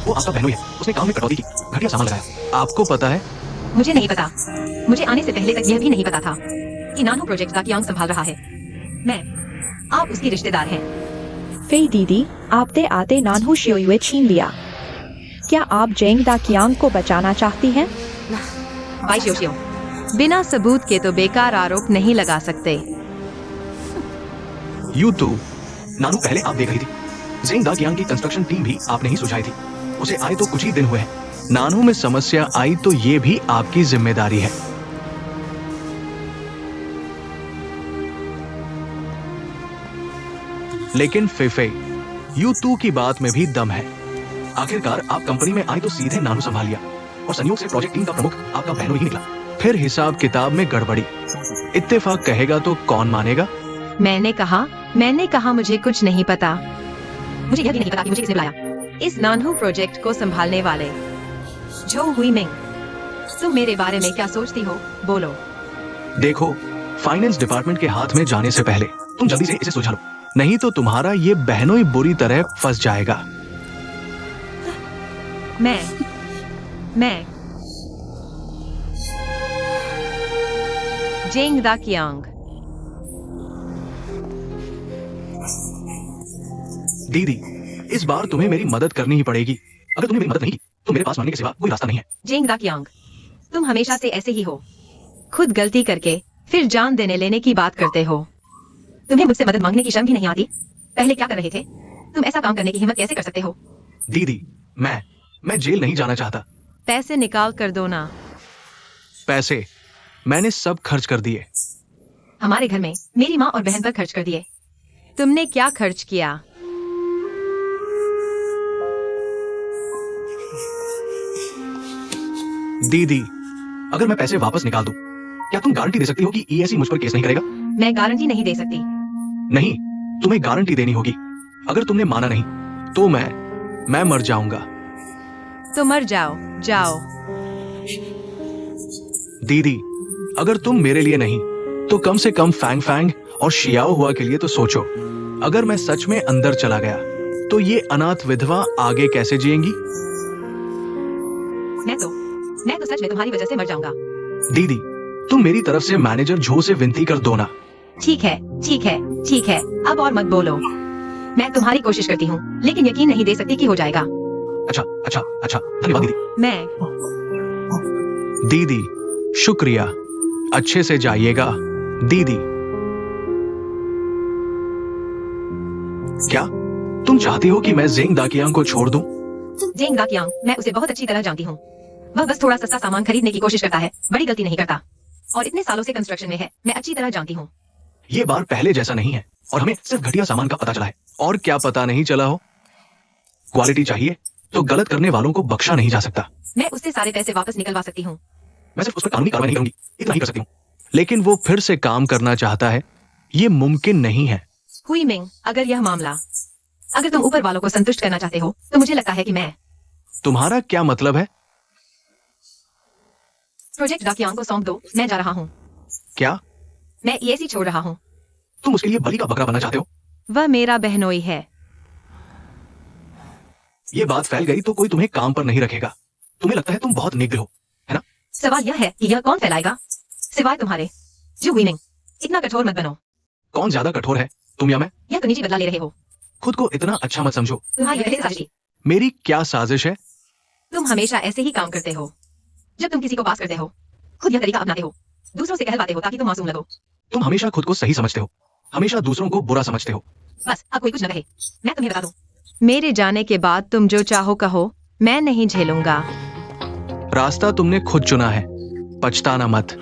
वो आपका बहनोई है। उसने काम में कटौती की, घटिया सामान लगाया। आपको पता है? मुझे नहीं पता। मुझे आने से पहले तक यह भी नहीं पता था कि नानू प्रोजेक्ट का कियांग संभाल रहा है। आप उसकी रिश्तेदार हैं। फेई दीदी, आपने आते नानहू शियोवे छीन लिया। क्या आप जेंग दा कियांग को बचाना चाहती हैं? बाई शियो, बिना सबूत के तो बेकार आरोप नहीं लगा सकते। यू टू नानू पहले आप देख रही थी। जिंग दा कियांग की कंस्ट्रक्शन टीम भी आपने ही सुझाई थी। उसे आए तो कुछ ही दिन हुए हैं। नानू में समस्या आई तो ये भी आपकी जिम्मेदारी है। लेकिन फेफे, यू टू की बात में भी दम है। आखिरकार आप कंपनी में आए तो सीधे नानू संभाल लिया और संयोग से प्रोजेक्ट टीम का प्रमुख आपका बहनोई ही निकला। फिर हिसाब किताब में गड़बड़ी। इत्तेफाक कहेगा तो कौन मानेगा? मैंने कहा मुझे कुछ नहीं पता। मुझे यह भी नहीं पता कि मुझे किसने बुलाया। इस नानहू प्रोजेक्ट को संभालने वाले झो हुईमिंग, तुम मेरे बारे में क्या सोचती हो? बोलो। देखो, फाइनेंस डिपार्टमेंट के हाथ में जाने से पहले तुम जल्दी से इसे सुलझा लो, नहीं तो तुम्हारा ये बहनोई बुरी तरह फंस जाएगा। मैं जेंग दा कियांग। दीदी, इस बार तुम्हें मेरी मदद करनी ही पड़ेगी। अगर तुमने मेरी मदद नहीं की तो मेरे पास मानने के सिवा कोई रास्ता नहीं है। जेंग दा कियांग, तुम हमेशा से ऐसे ही हो। खुद गलती करके फिर जान देने लेने की बात करते हो। तुम्हें मुझसे मदद मांगने की शर्म भी नहीं आती? पहले क्या कर रहे थे? तुम ऐसा काम करने की हिम्मत कैसे कर सकते हो? दीदी, मैं जेल नहीं जाना चाहता। पैसे निकाल कर दो ना। पैसे मैंने सब खर्च कर दिए। हमारे घर में मेरी माँ और बहन पर खर्च कर दिए। तुमने क्या खर्च किया? दीदी, अगर मैं पैसे वापस निकाल दूं, क्या तुम गारंटी दे सकती हो कि ईएससी मुझ पर केस नहीं करेगा? मैं गारंटी नहीं दे सकती। नहीं, तुम्हें गारंटी देनी होगी। अगर तुमने माना नहीं तो मैं मर जाऊंगा। तो मर जाओ। दीदी, अगर तुम मेरे लिए नहीं तो कम से कम फैंग फैंग और शियाओ हुआ के लिए तो सोचो। अगर मैं सच में अंदर चला गया तो ये अनाथ विधवा आगे कैसे जिएंगी? मैं तो सच में तुम्हारी वजह से मर जाऊंगा। दीदी, तुम मेरी तरफ से मैनेजर झो से विनती कर दो ना। ठीक है, अब और मत बोलो। मैं तुम्हारी कोशिश करती हूँ, लेकिन यकीन नहीं दे सकती कि हो जाएगा। अच्छा, धन्यवाद दीदी। दीदी, शुक्रिया। अच्छे से जाइएगा दीदी। क्या तुम चाहती हो कि मैं जेंग दा कियांग को छोड़ दूं? जेंग दा कियांग, मैं उसे बहुत अच्छी तरह जानती हूँ। वह बस थोड़ा सस्ता सामान खरीदने की कोशिश करता है, बड़ी गलती नहीं करता। और इतने सालों से कंस्ट्रक्शन में है, मैं अच्छी तरह जानती हूँ। ये बार पहले जैसा नहीं है और हमें सिर्फ घटिया सामान का पता चला है। और क्या पता नहीं चला हो? क्वालिटी चाहिए तो गलत करने वालों को बख्शा नहीं जा सकता। मैं उससे सारे पैसे वापस निकलवा सकती हूँ। मैं सिर्फ उस पर कानूनी कार्रवाई नहीं करूंगी, इतना ही कर सकती हूँ। लेकिन वो फिर से काम करना चाहता है, ये मुमकिन नहीं है। हुईमिंग, अगर तुम ऊपर वालों को संतुष्ट करना चाहते हो तो मुझे लगता है कि मैं तुम्हारा क्या मतलब है? प्रोजेक्ट दा कियांग को सौंप दो, मैं जा रहा हूँ। क्या मैं EAC छोड़ रहा हूँ। तुम उसके लिए बलि का बकरा बनना चाहते हो? वह मेरा बहनोई है। ये बात फैल गई तो कोई तुम्हें काम पर नहीं रखेगा। तुम्हें लगता है तुम बहुत निग्र हो, है ना? सवाल यह है कि यह कौन फैलाएगा सिवाय तुम्हारे। जू वीनिंग, इतना कठोर मत बनो। कौन ज्यादा कठोर है, तुम या मैं? यह तुम निजी बदला ले रहे हो। खुद को इतना अच्छा मत समझो। तुम्हारी पहले साजिश। मेरी क्या साजिश है? तुम हमेशा ऐसे ही काम करते हो। जब तुम किसी को पास करते हो, खुद यह तरीका अपनाते हो, दूसरों से कहलवाते हो ताकि तुम मासूम लगो। तुम हमेशा खुद को सही समझते हो, हमेशा दूसरों को बुरा समझते हो। बस अब कोई कुछ न कहे, मैं तुम्हें बता दूं। मेरे जाने के बाद तुम जो चाहो कहो, मैं नहीं झेलूंगा। रास्ता तुमने खुद चुना है, पछताना मत।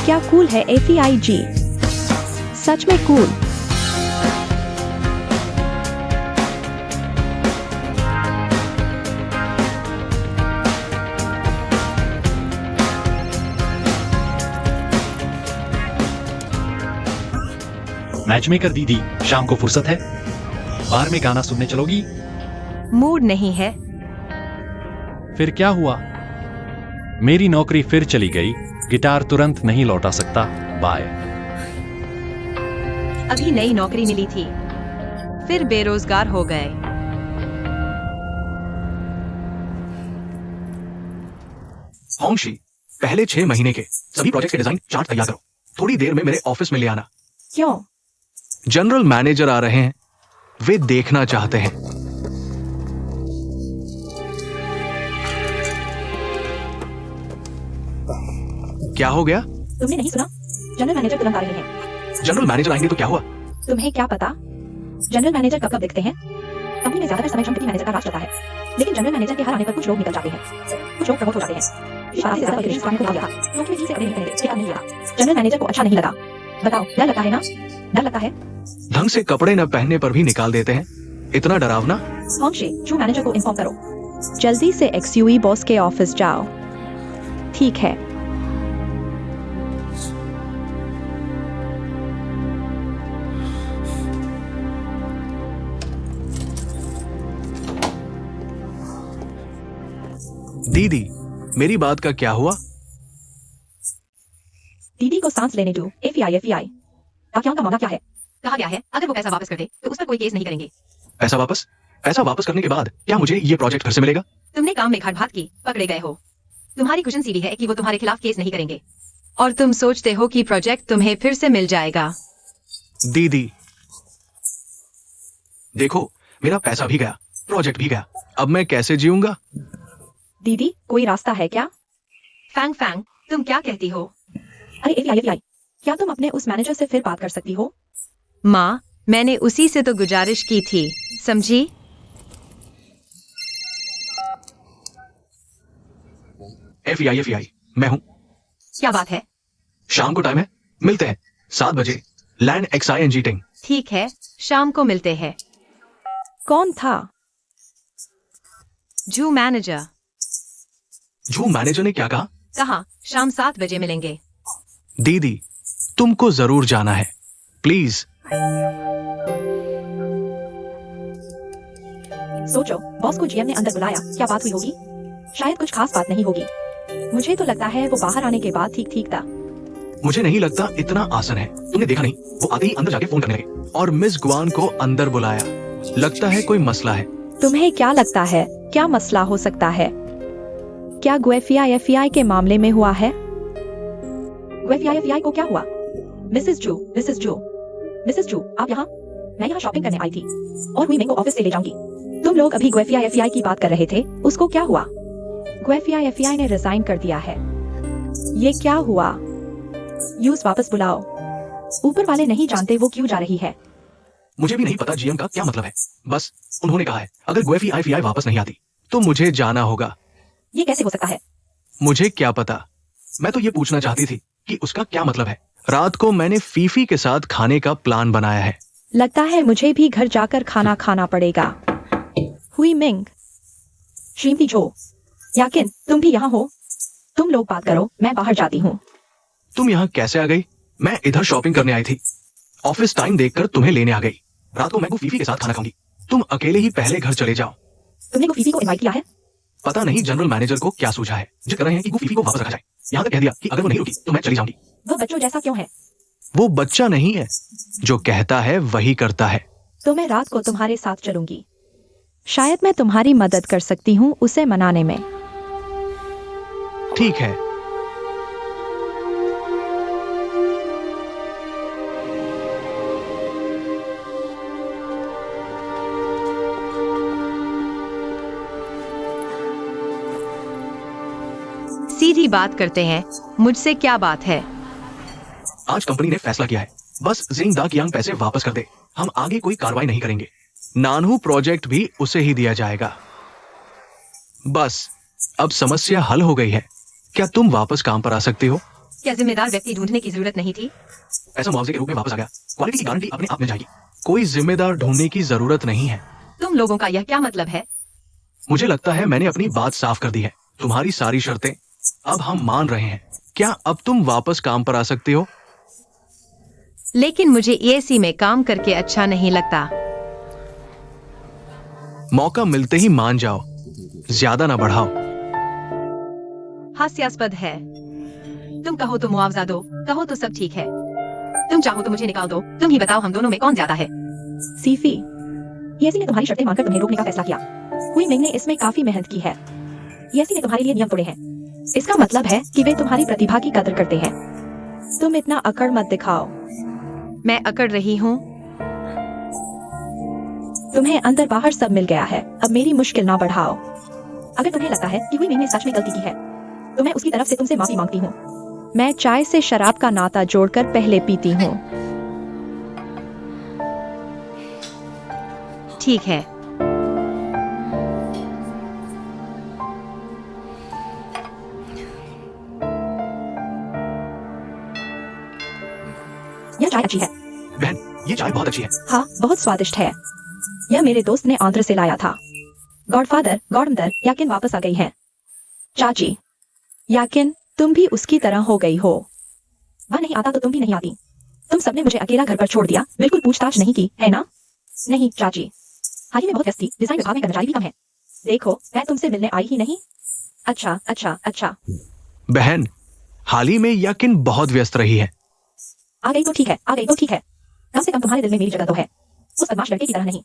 क्या कूल है FEIG? सच में कूल। मैचमेकर दीदी, शाम को फुर्सत है? बार में गाना सुनने चलोगी? मूड नहीं है। फिर क्या हुआ? मेरी नौकरी फिर चली गई। गिटार तुरंत नहीं लौटा सकता। बाय। अभी नई नौकरी मिली थी, फिर बेरोजगार हो गए। होंगशी, पहले 6 महीने के सभी प्रोजेक्ट के डिजाइन चार्ट तैयार करो। थोड़ी देर में मेरे ऑफिस में ले आना। क्यों? जनरल मैनेजर आ रहे हैं, वे देखना चाहते हैं। क्या हो गया? तुमने नहीं सुना? जनरल मैनेजर तुरंत आ रहे हैं। जनरल मैनेजर आएंगे तो क्या हुआ? तुम्हें क्या पता जनरल मैनेजर कब कब दिखते हैं? कंपनी में ज्यादातर समय डिप्टी मैनेजर का राज चलता है, लेकिन जनरल मैनेजर के हर आने पर कुछ लोग निकल जाते हैं, कुछ लोग प्रमोट हो जाते हैं। इस बात से ज्यादा विदेश को भाग गया, क्योंकि ठीक से कभी नहीं पहने, ये अब नहीं लिया। जनरल मैनेजर को अच्छा नहीं लगा। बताओ, डर लगता है ना? डर लगता है? ढंग से कपड़े न पहनने पर भी निकाल देते हैं, इतना डरावना। होंगशी, जू मैनेजर को इन्फॉर्म करो। जल्दी से XUE बॉस के ऑफिस जाओ। ठीक है। दीदी, मेरी बात का क्या हुआ? दीदी को सांस लेने दो। FEI ताकियों का मामला क्या है? कहा गया है अगर वो पैसा वापस कर दे तो उस पर कोई केस नहीं करेंगे। पैसा वापस? पैसा वापस करने के बाद क्या मुझे ये प्रोजेक्ट फिर से मिलेगा? तुमने काम में घाट की, पकड़े गए हो। तुम्हारी कुशन सीढ़ी है कि वो तुम्हारे खिलाफ केस नहीं करेंगे। और तुम सोचते हो कि प्रोजेक्ट तुम्हें फिर से मिल जाएगा। दीदी, देखो, मेरा पैसा भी गया, प्रोजेक्ट भी गया, अब मैं कैसे जीऊंगा? दीदी, कोई रास्ता है क्या? फैंग फैंग, तुम क्या कहती हो? अरे FEI, क्या तुम अपने उस मैनेजर से फिर बात कर सकती हो? माँ, मैंने उसी से तो गुजारिश की थी, समझी? FEI, मैं हूँ। क्या बात है? शाम को टाइम है, मिलते हैं 7 बजे, लैंड XING टिंग। ठीक है, शाम को मिलते हैं। कौन था? जू मैनेजर। जू मैनेजर ने क्या कहा? कहा शाम 7 बजे मिलेंगे। दीदी, तुमको जरूर जाना है, प्लीज। सोचो, बॉस को GM ने अंदर बुलाया, क्या बात हुई होगी? शायद कुछ खास बात नहीं होगी। मुझे तो लगता है वो बाहर आने के बाद ठीक ठीक था। मुझे नहीं लगता इतना आसान है। तुमने देखा नहीं, वो आते ही अंदर जाके फोन करने लगे और मिस गुआन को अंदर बुलाया। लगता है कोई मसला है। तुम्हें क्या लगता है क्या मसला हो सकता है? क्या गुएफिया FEI के मामले में हुआ है? FEI को क्या हुआ? मिसेस जू, आप यहाँ? मैं यहाँ शॉपिंग करने आई थी और हुई को ऑफिस से ले जाऊंगी। तुम लोग अभी FEI की बात कर रहे थे, उसको क्या हुआ? गुएफिया FEI ने रिजाइन कर दिया है। ये क्या हुआ? यूज वापस बुलाओ। ऊपर वाले नहीं जानते वो क्यों जा रही है। मुझे भी नहीं पता GM का क्या मतलब है। बस उन्होंने कहा है अगर गुएफिया वापस नहीं आती तो मुझे जाना होगा। ये कैसे हो सकता है? मुझे क्या पता, मैं तो ये पूछना चाहती थी कि उसका क्या मतलब है। रात को मैंने फीफी के साथ खाने का प्लान बनाया है। लगता है मुझे भी घर जाकर खाना खाना पड़ेगा। हुई मिंग। श्रीमती जो, याकिन तुम भी यहाँ हो? तुम लोग बात करो, मैं बाहर जाती हूँ। तुम यहाँ कैसे आ गई? मैं इधर शॉपिंग करने आई थी। ऑफिस टाइम देखकर तुम्हें लेने आ गई। रात को मैं फीफी के साथ खाना खाऊंगी। तुम अकेले ही पहले घर चले जाओ। तुमने फीफी को इनवाइट किया है? पता नहीं जनरल मैनेजर को क्या सूझा है, जिद कर रहे हैं कि फीफी को वापस रखा जाए। यहाँ तक कह दिया कि अगर वो नहीं रुकी तो मैं चली जाऊंगी। वो बच्चों जैसा क्यों है? वो बच्चा नहीं है, जो कहता है वही करता है। तो मैं रात को तुम्हारे साथ चलूंगी। शायद मैं तुम्हारी मदद कर सकती हूँ उसे मनाने में। ठीक है। सीधी बात करते हैं, मुझसे क्या बात है? आज कंपनी ने फैसला किया है, बस जिंग दा कियांग पैसे वापस कर दे, हम आगे कोई कार्रवाई नहीं करेंगे। नानहू प्रोजेक्ट भी उसे ही दिया जाएगा। बस अब समस्या हल हो गई है। क्या तुम वापस काम पर आ सकती हो? क्या जिम्मेदार व्यक्ति ढूंढने की जरूरत नहीं थी? ऐसा मुआवजे के रूप में वापस आ गया, क्वालिटी की गारंटी अपने आप मिल जाएगी। कोई जिम्मेदार ढूंढने की जरूरत नहीं है। तुम लोगों का यह क्या मतलब है? मुझे लगता है मैंने अपनी बात साफ कर दी है। तुम्हारी सारी शर्तें अब हम मान रहे हैं। क्या अब तुम वापस काम पर आ सकती हो? लेकिन मुझे एसी में काम करके अच्छा नहीं लगता। मौका मिलते ही मान जाओ, ज्यादा ना बढ़ाओ। हास्यास्पद है। तुम कहो तो मुआवजा दो, कहो तो सब ठीक है। तुम चाहो तो मुझे निकाल दो। तुम ही बताओ हम दोनों में कौन ज्यादा है? सीफी, येसी ने तुम्हारी शर्तें मानकर तुम्हें रोकने का फैसला किया। हुई मिंग ने इसमें काफी मेहनत की है। येसी ने तुम्हारे लिए नियम तोड़े हैं। इसका मतलब है कि वे तुम्हारी प्रतिभा की कदर करते हैं। तुम इतना अकड़ मत दिखाओ। मैं अकड़ रही हूँ? तुम्हें अंदर बाहर सब मिल गया है, अब मेरी मुश्किल ना बढ़ाओ। अगर तुम्हें लगता है कि हुई मिंग ने सच में गलती की है तो मैं उसकी तरफ से तुमसे माफी मांगती हूँ। मैं चाय से शराब का नाता जोड़कर पहले पीती हूँ। ठीक है। यह चाय अच्छी है। बहन, ये चाय बहुत अच्छी है। हाँ, बहुत स्वादिष्ट है। यह मेरे दोस्त ने आंध्र से लाया था। गॉडफादर, गॉडमदर, याकिन वापस आ गई है। चाची, याकिन तुम भी उसकी तरह हो गई हो। वह नहीं आता तो तुम भी नहीं आती। तुम सबने मुझे अकेला घर पर छोड़ दिया, बिल्कुल पूछताछ नहीं की, है ना? नहीं चाची, हाल ही में बहुत व्यस्त थी, डिजाइन विभाग में कर्मचारी भी कम है। देखो, मैं तुमसे मिलने आई ही नहीं। अच्छा अच्छा अच्छा। बहन, हाल ही में याकिन बहुत व्यस्त रही है। आ गई तो ठीक है, आ गई तो ठीक है। कम से कम तुम्हारे दिल में मेरी जगह तो है, उस बदमाश लड़के की तरह नहीं।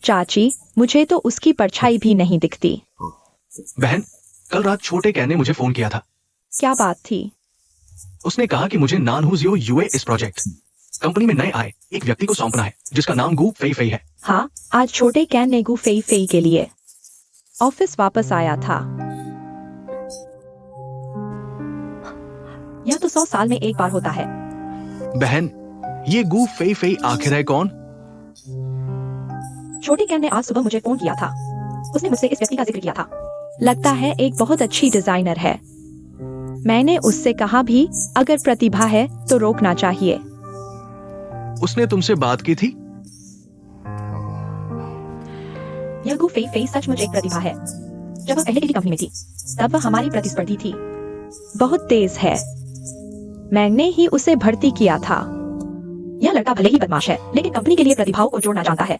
चाची, मुझे तो उसकी परछाई भी नहीं दिखती। बहन, कल रात छोटे कैन ने मुझे फोन किया था। क्या बात थी? उसने कहा कि मुझे नानहूजियो यूए इस प्रोजेक्ट कंपनी में नए आए एक व्यक्ति को सौंपना है जिसका नाम गू फेई फेई है। हाँ, आज छोटे कैन ने गू फेई फेई के लिए ऑफिस वापस आया था। यह तो 100 साल में एक बार होता है। बहन, ये गू फेई फेई आखिर है कौन? छोटे कैन ने आज सुबह मुझे फोन किया था। उसने मुझसे इस व्यक्ति का जिक्र किया था। लगता है एक बहुत अच्छी डिजाइनर है। मैंने उससे कहा भी अगर प्रतिभा है तो रोकना चाहिए। उसने तुमसे बात की थी? यह गू फेई फेई सचमुच एक प्रतिभा है। जब वह पहले की कंपनी में थी तब वह हमारी प्रतिस्पर्धी थी। बहुत तेज है। मैंने ही उसे भर्ती किया था। यह लड़का भले ही बदमाश है लेकिन कंपनी के लिए प्रतिभाओं को जोड़ना जानता है।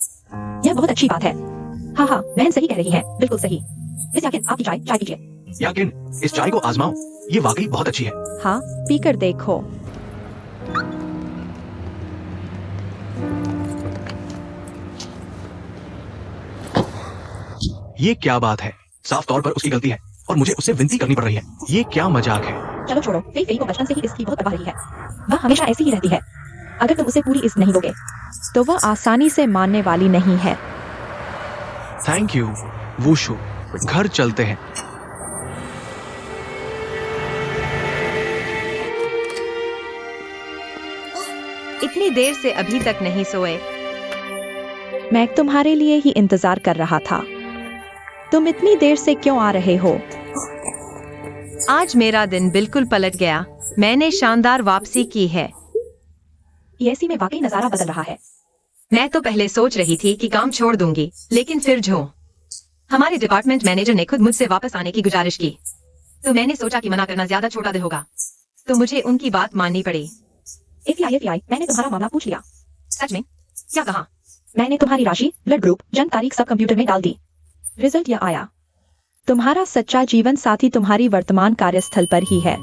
यह बहुत अच्छी बात है। हाँ हाँ, बहन सही कह रही है, बिल्कुल सही। मिस याकिन, आपकी चाय पीजिए। याकिन, इस चाय को आजमाओ, ये वाकई बहुत अच्छी है। हाँ, पीकर देखो। ये क्या बात है? साफ तौर पर उसकी गलती है और मुझे उससे विनती करनी पड़ रही है। ये क्या मजाक है? चलो छोड़ो, फेई फेई को बचपन से ही इसकी बहुत परवाह रही है। वह हमेशा ऐसी ही रहती है। अगर तुम उसे पूरी इज्जत नहीं दोगे तो वह आसानी से मानने वाली नहीं है। थैंक यू वूशु, घर चलते हैं। इतनी देर से अभी तक नहीं सोए। मैं तुम्हारे लिए ही इंतजार कर रहा था। तुम इतनी देर से क्यों आ रहे हो? आज मेरा दिन बिल्कुल पलट गया। मैंने शानदार वापसी की है। ईएससी में वाकई नजारा बदल रहा है। मैं तो पहले सोच रही थी कि काम छोड़ दूंगी, लेकिन फिर हमारे डिपार्टमेंट मैनेजर ने खुद मुझसे वापस आने की गुजारिश की, तो मैंने सोचा कि मना करना ज्यादा छोटा दिल होगा, तो मुझे उनकी बात माननी पड़ी। एफआई, मैंने तुम्हारा मामला पूछ लिया। सच में? क्या कहा? मैंने तुम्हारी राशि, ब्लड ग्रुप, जन्म तारीख सब कंप्यूटर में डाल दी। रिजल्ट यह आया। तुम्हारा सच्चा जीवन साथी तुम्हारी वर्तमान कार्यस्थल पर ही है,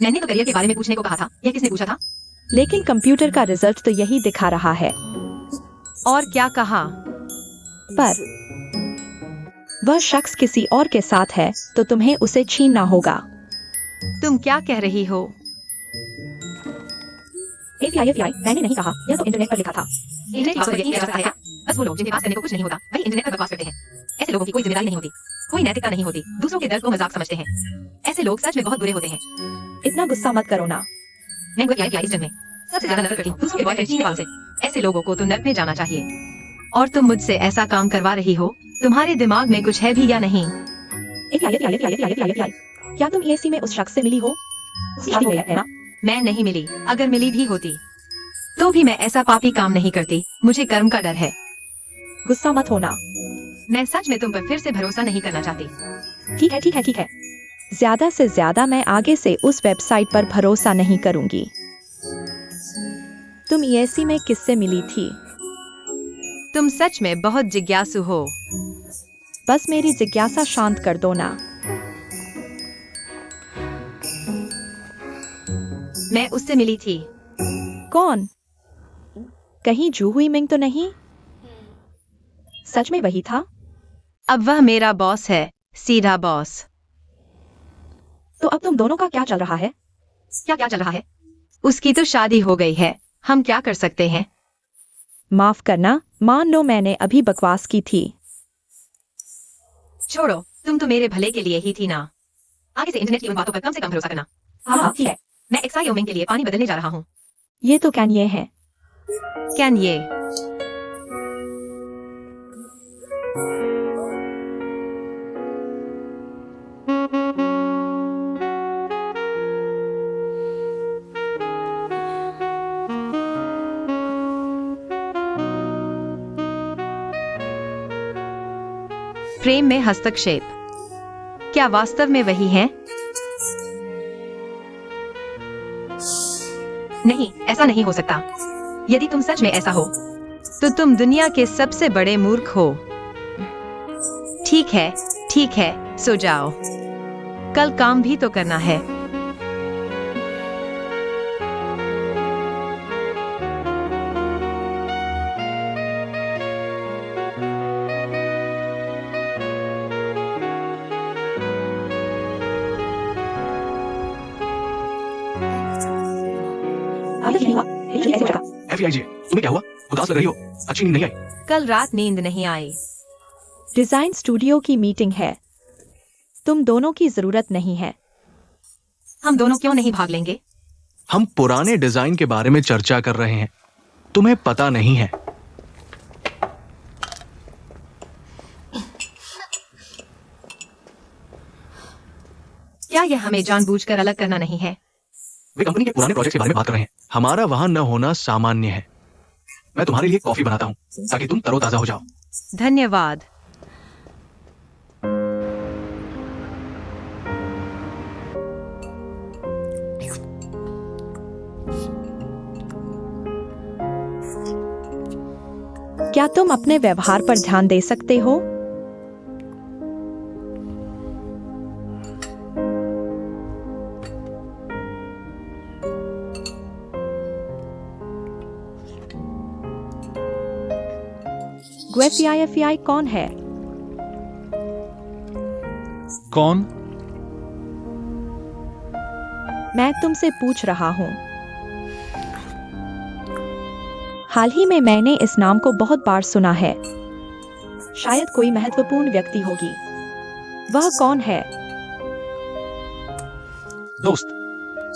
मैंने तो करियर के बारे में पूछने को कहा था, यह किसने पूछा था? लेकिन कंप्यूटर का रिजल्ट तो यही दिखा रहा है। और क्या कहा? पर वह शख्स किसी और के साथ है तो तुम्हें उसे छीनना होगा। तुम क्या कह रही हो? एफआई मैंने नहीं कहा, यह तो इंटरनेट पर लिखा था। इंटरनेट पर यकीन किया जा सकता है क्या? बस वो लोग जिनके पास करने को कुछ नहीं होता वही इंटरनेट पर बकवास करते हैं। ऐसे लोगों की कोई जिम्मेदारी नहीं होती, कोई नैतिकता नहीं होती, दूसरों के दर्द को मजाक समझते हैं। ऐसे लोग सच में बहुत बुरे होते हैं। इतना गुस्सा मत करो ना। मैं इस जन्म में सबसे ज्यादा नफरत करती हूँ दूसरों के बॉयफ्रेंड छीनने वालों से। ऐसे लोगों को तो नर्क में जाना चाहिए। और तुम मुझसे ऐसा काम करवा रही हो? तुम्हारे दिमाग में कुछ है भी या नहीं? क्या तुम ईएसी में उस शख्स से मिली हो? शादी हो गया है ना? मैं नहीं मिली। अगर मिली भी होती तो भी मैं ऐसा पापी काम नहीं करती। मुझे कर्म का डर है। गुस्सा मत होना। मैं सच में तुम पर फिर से भरोसा नहीं करना चाहती। ठीक है। ज्यादा से ज्यादा मैं आगे से उस वेबसाइट पर भरोसा नहीं करूंगी। तुम ईएसी में किससे मिली थी? तुम सच में बहुत जिज्ञासु हो। बस मेरी जिज्ञासा शांत कर दो ना। मैं उससे मिली थी। कौन? कहीं जूहुई मिंग तो नहीं? सच में वही था? अब वह मेरा बॉस है, सीधा बॉस। तो अब तुम दोनों का क्या चल रहा है? क्या चल रहा है? उसकी तो शादी हो गई है, हम क्या कर सकते हैं? माफ करना, मान लो मैंने अभी बकवास की थी। छोड़ो, तुम तो मेरे भले के लिए ही थी ना। आगे से इंटरनेट की उन बातों पर कम से कम भरोसा करना। हाँ ठीक है। मैं एक्साई ओमिंग के लिए पानी बदलने जा रहा हूँ। ये तो कैन है। कैन ये? प्रेम में हस्तक्षेप क्या वास्तव में वही है? नहीं, ऐसा नहीं हो सकता। यदि तुम सच में ऐसा हो तो तुम दुनिया के सबसे बड़े मूर्ख हो। ठीक है, सो जाओ। कल काम भी तो करना है। अभी नहीं हुआ। फिर ऐसे हो जाएगा। एफआईजी, तुम्हें क्या हुआ? उदास लग रही हो। अच्छी नींद नहीं आई? कल रात नींद नहीं आई। डिजाइन स्टूडियो की मीटिंग है, तुम दोनों की जरूरत नहीं है। हम दोनों क्यों नहीं भाग लेंगे? हम पुराने डिजाइन के बारे में चर्चा कर रहे हैं। तुम्हें पता नहीं है। क्या यह हमें जानबूझकर अलग करना नहीं है? वे कंपनी के पुराने प्रोजेक्ट के बारे में बात कर रहे हैं। हमारा वहां न होना सामान्य है। मैं तुम्हारे लिए कॉफी बनाता हूँ ताकि तुम तरोताजा हो जाओ। धन्यवाद। क्या तुम अपने व्यवहार पर ध्यान दे सकते हो? ग्वेफीआई कौन है? कौन? मैं तुमसे पूछ रहा हूँ। हाल ही में मैंने इस नाम को बहुत बार सुना है। शायद कोई महत्वपूर्ण व्यक्ति होगी। वह कौन है? दोस्त।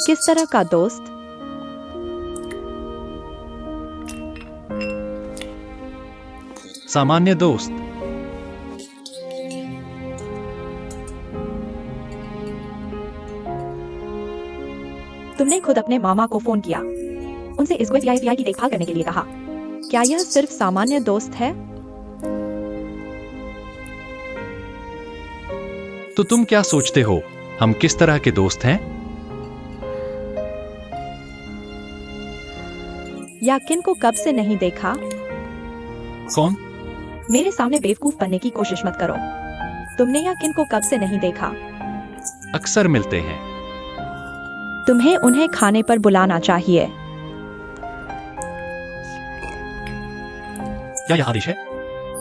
किस तरह का दोस्त? सामान्य दोस्त। तुमने खुद अपने मामा को फोन किया, उनसे इस एफआईआई की देखभाल करने के लिए कहा। क्या यह सिर्फ सामान्य दोस्त है? तो तुम क्या सोचते हो, हम किस तरह के दोस्त हैं? या किन को कब से नहीं देखा? कौन? मेरे सामने बेवकूफ बनने की कोशिश मत करो। तुमने या किन को कब से नहीं देखा। अक्सर मिलते हैं। तुम्हें उन्हें खाने पर बुलाना चाहिए। क्या यह आदेश है?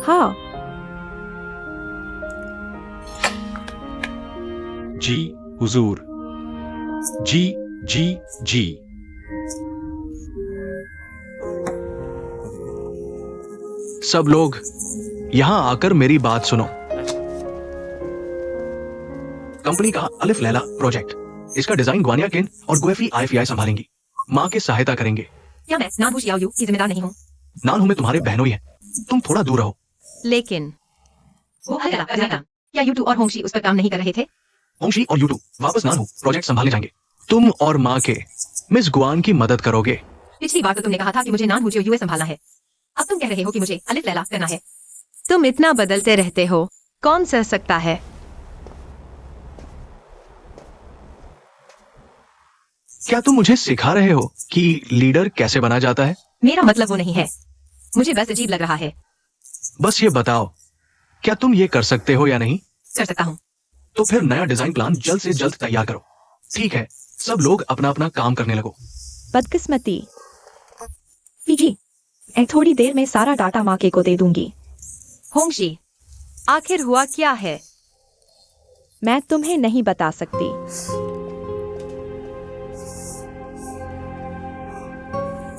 हाँ, जी हुजूर। जी जी जी। सब लोग यहां आकर मेरी बात सुनो। कंपनी का अलिफ लैला प्रोजेक्ट, इसका डिजाइन ग्वानिया किन और गुएफी आईएफआई संभालेंगी। मां की सहायता करेंगे। क्या मैं नानहुश याओयू की जिम्मेदार नहीं हूँ? नान हूं मैं तुम्हारे बहनोई हैं, तुम थोड़ा दूर रहो। लेकिन वो हर कला का डिजाइनर, क्या यूटू और होंगशी उस पर काम नहीं कर रहे थे? होंशी और यूटू वापस नान हूं प्रोजेक्ट संभालने जाएंगे। तुम और मां के मिस गुआन की मदद करोगे। पिछली बार तो तुमने कहा था कि मुझे नानहुजियो यूए संभालना है। अब तुम कह रहे हो कि मुझे अलिफ लैला करना है। तुम इतना बदलते रहते हो, कौन सह सकता है? क्या तुम मुझे सिखा रहे हो कि लीडर कैसे बना जाता है? मेरा मतलब वो नहीं है, मुझे बस अजीब लग रहा है। बस ये बताओ, क्या तुम ये कर सकते हो या नहीं? कर सकता हूँ। तो फिर नया डिजाइन प्लान जल्द से जल्द तैयार करो। ठीक है, सब लोग अपना अपना काम करने लगो। बदकिस्मती। फीजी, मैं थोड़ी देर में सारा डाटा माके को दे दूंगी। होंगशी, आखिर हुआ क्या है? मैं तुम्हें नहीं बता सकती।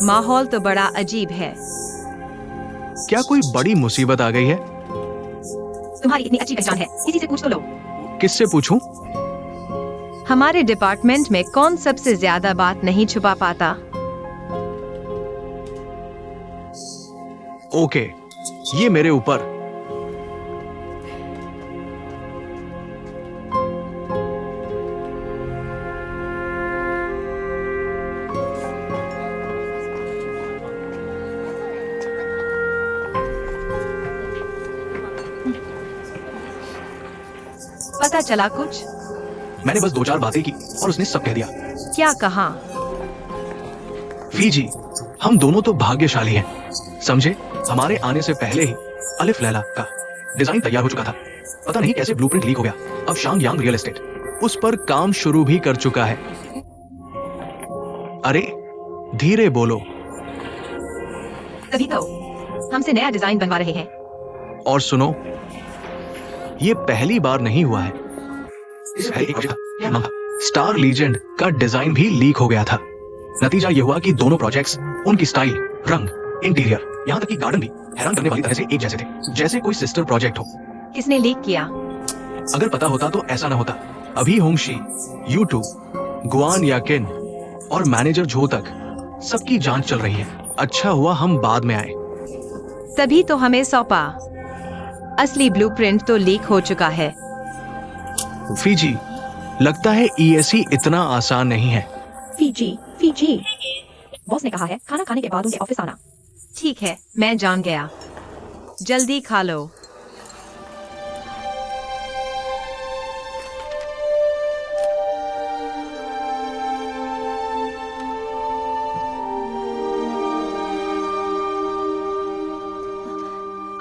माहौल तो बड़ा अजीब है। क्या कोई बड़ी मुसीबत आ गई है? तुम्हारी इतनी अच्छी पहचान है, किसी से पूछ तो लो। किससे पूछूं? हमारे डिपार्टमेंट में कौन सबसे ज्यादा बात नहीं छुपा पाता? ओके, ये मेरे ऊपर। पता चला कुछ? मैंने बस 2-4 बातें की और उसने सब कह दिया। क्या कहा? फीजी, हम दोनों तो भाग्यशाली हैं। समझे, हमारे आने से पहले ही अलिफ लैला का डिजाइन तैयार हो चुका था। पता नहीं कैसे ब्लूप्रिंट लीक हो गया। अब शांग यांग रियल एस्टेट उस पर काम शुरू भी कर चुका है। अरे धीरे बोलो। तभी तो हमसे नया डिजाइन बनवा रहे हैं। और सुनो, ये पहली बार नहीं हुआ है। इस पहले एक प्रोजेक्ट था, नाम था स्टार लीजेंड का डिजाइन भी लीक हो गया था। नतीजा ये हुआ कि दोनों प्रोजेक्ट्स, उनकी स्टाइल, रंग, इंटीरियर, यहाँ तक कि गार्डन भी हैरान करने वाली तरह से एक जैसे थे, जैसे कोई सिस्टर प्रोजेक्ट हो। किसने लीक किया? अगर पता होता तो ऐसा ना होता। अभी होंगशी, यूटू, गुआन याकिन और मैनेजर झो तक सबकी जांच चल रही है। अच्छा हुआ हम बाद में आए। तभी तो हमें सौंपा। असली ब्लूप्रिंट तो लीक हो चुका है। फीजी, लगता है ईएसई इतना आसान नहीं है। फीजी, फीजी, बॉस ने कहा है खाना खाने के बाद उनके ऑफिस आना। ठीक है, मैं जान गया। जल्दी खा लो।